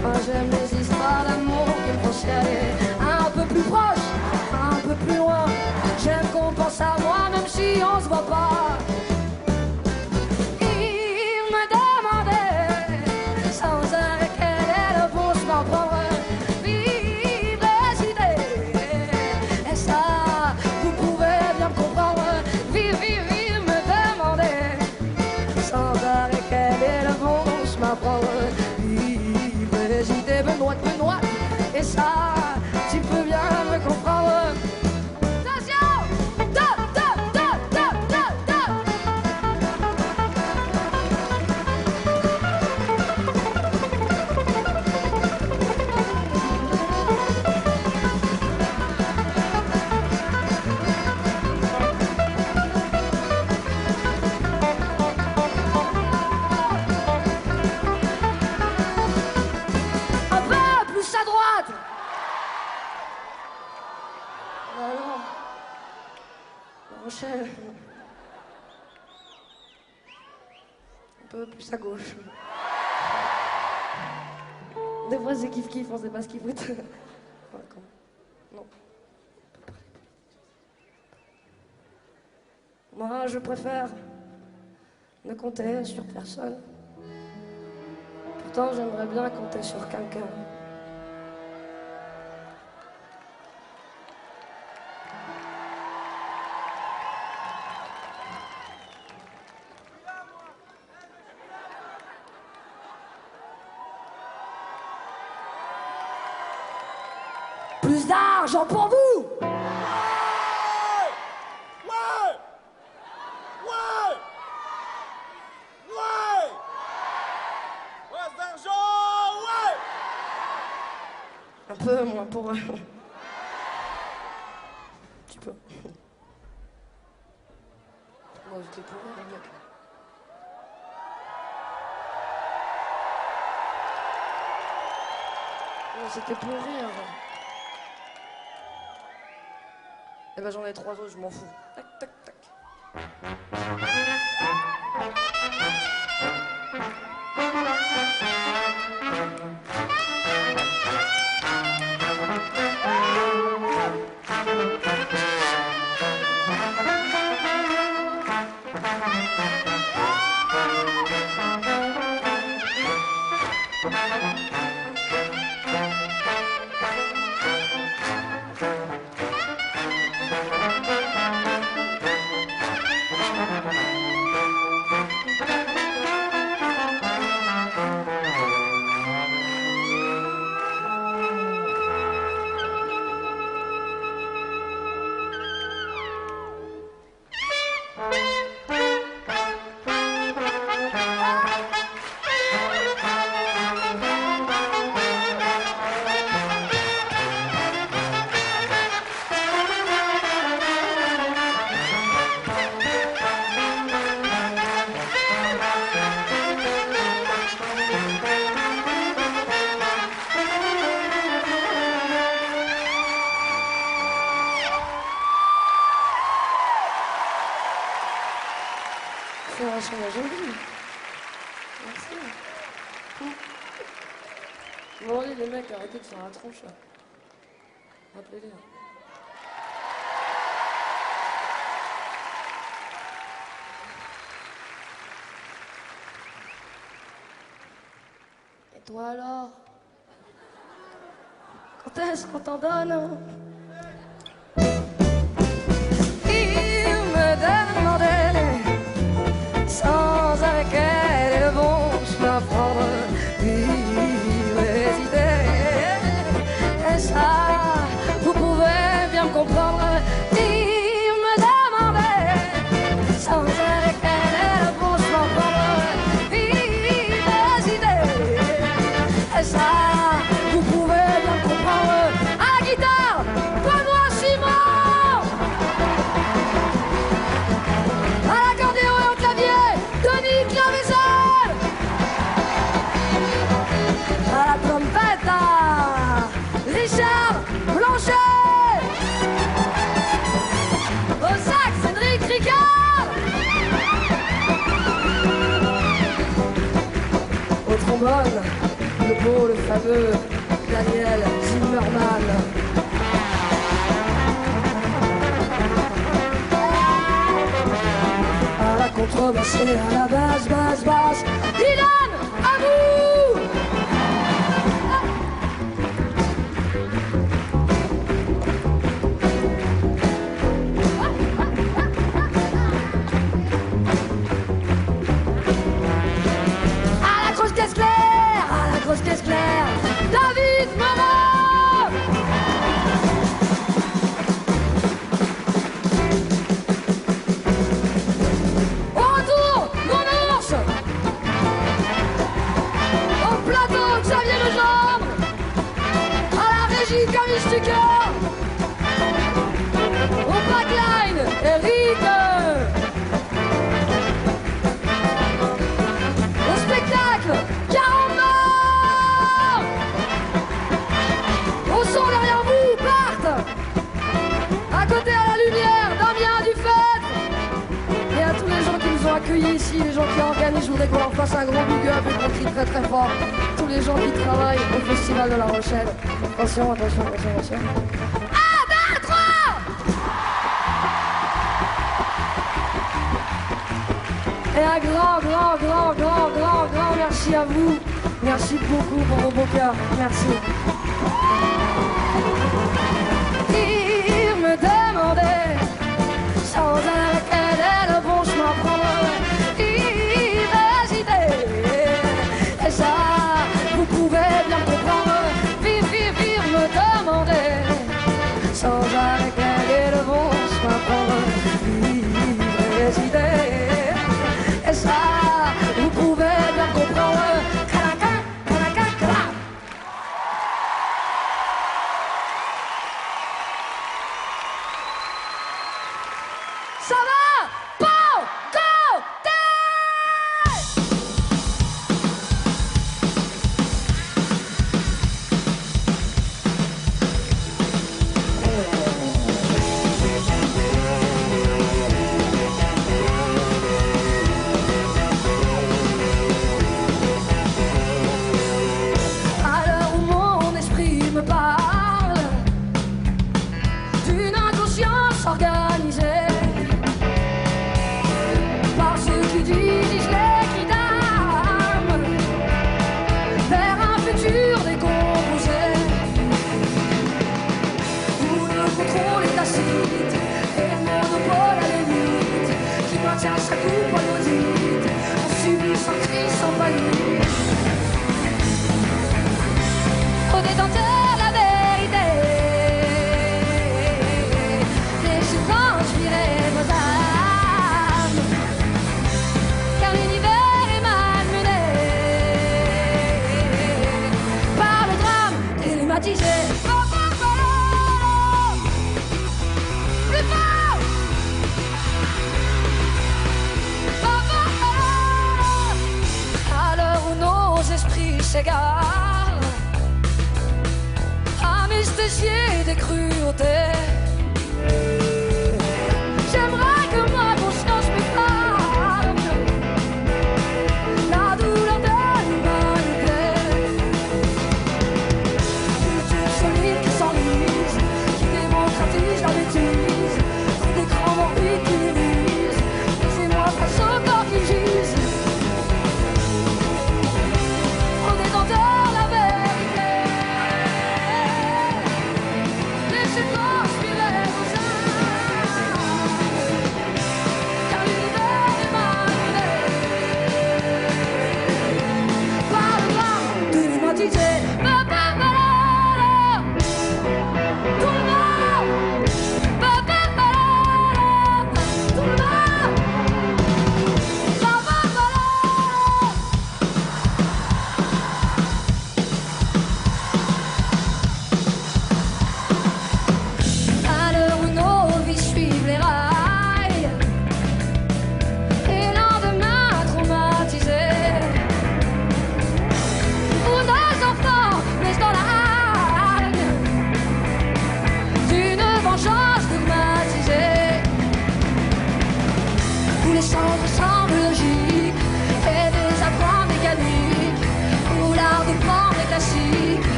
Moi j'aime les histoires d'amour qui me font chialer. Un peu plus proche, un peu plus loin. J'aime qu'on pense à moi même si on se voit pas. Il me demandait sans arrêt quel est le bon chemin à prendre. Vive les idées, et ça, vous pouvez bien me comprendre. Vive, vive, vive, me demander sans arrêt quel est le bon chemin à prendre. Vive les idées, Benoît, Benoît, et ça, tu peux bien me comprendre. Attention! Top, top, top, top, top, top. Un peu plus à droite. Alors, Rochelle. Un peu plus à gauche. Des fois c'est kiff-kiff, on sait pas ce qu'il fout. Ouais, non. Moi, je préfère ne compter sur personne. Pourtant, j'aimerais bien compter sur quelqu'un. Plus d'argent pour vous! Ouais! Ouais! Ouais! Plus d'argent! Ouais! Un peu moins pour eux. Un petit peu. Moi, j'étais pour eux, les mecs. Non, c'était pour rire. Eh ben j'en ai 3 autres, je m'en fous. Tac, tac, tac. C'est la jolie. Merci. Bon, allez, les mecs, arrêtez de faire la tronche, là. Rappelez-les. Et toi, alors? Quand est-ce qu'on t'en donne? Il me demandait sans arrêt quel est le bon chemin à prendre. Vive les idées, et ça, vous pouvez bien me comprendre. Il me Blanchet. Au sac, Cédric Ricard. Au trombone, le beau, le fameux Daniel Zimmerman. À la contrebassée, à la basse, basse, basse. Dylan, à vous. À la grosse caisse claire, à la grosse caisse claire. David Moreau. Au retour, mon ours. Au plateau, Xavier Legendre. À la régie, Camille Stucker. Au backline, Eric. Au spectacle, 40 morts. Au son derrière vous, Bart. À côté à la lumière, Damien Dufette. Et à tous les gens qui nous ont accueillis ici, les gens qui organisent, je voudrais qu'on leur fasse un gros big up et qu'on crie très très fort. Tous les gens qui travaillent au Festival de La Rochelle. Attention, attention, attention, attention. 1, 2, 3. Et un grand merci à vous. Merci beaucoup pour vos beaux cœurs. Merci. Il me demandait sans arrêt quel est le bon chemin à prendre. Il hésitait. Et ça, vous pouvez bien comprendre. Vive me demandait sans arrêt quel est le bon chemin à prendre. Il hésitait. Et ça, vous pouvez bien comprendre. Ça va? Bon, go, à l'heure où mon esprit me parle d'une inconscience organisée par ceux qui dirigent les kidams vers un futur décomposé où le contrôle est tacite et le monopole à l'élite qui maintient sa coupe en audit. On subit sans cri, sans faillite. Au détenteur la vérité, laissez transpirer vos âmes, car l'univers est malmené par le drame télématisé. Plus fort. À l'heure où nos esprits s'égarent, anesthésiés des cruautés,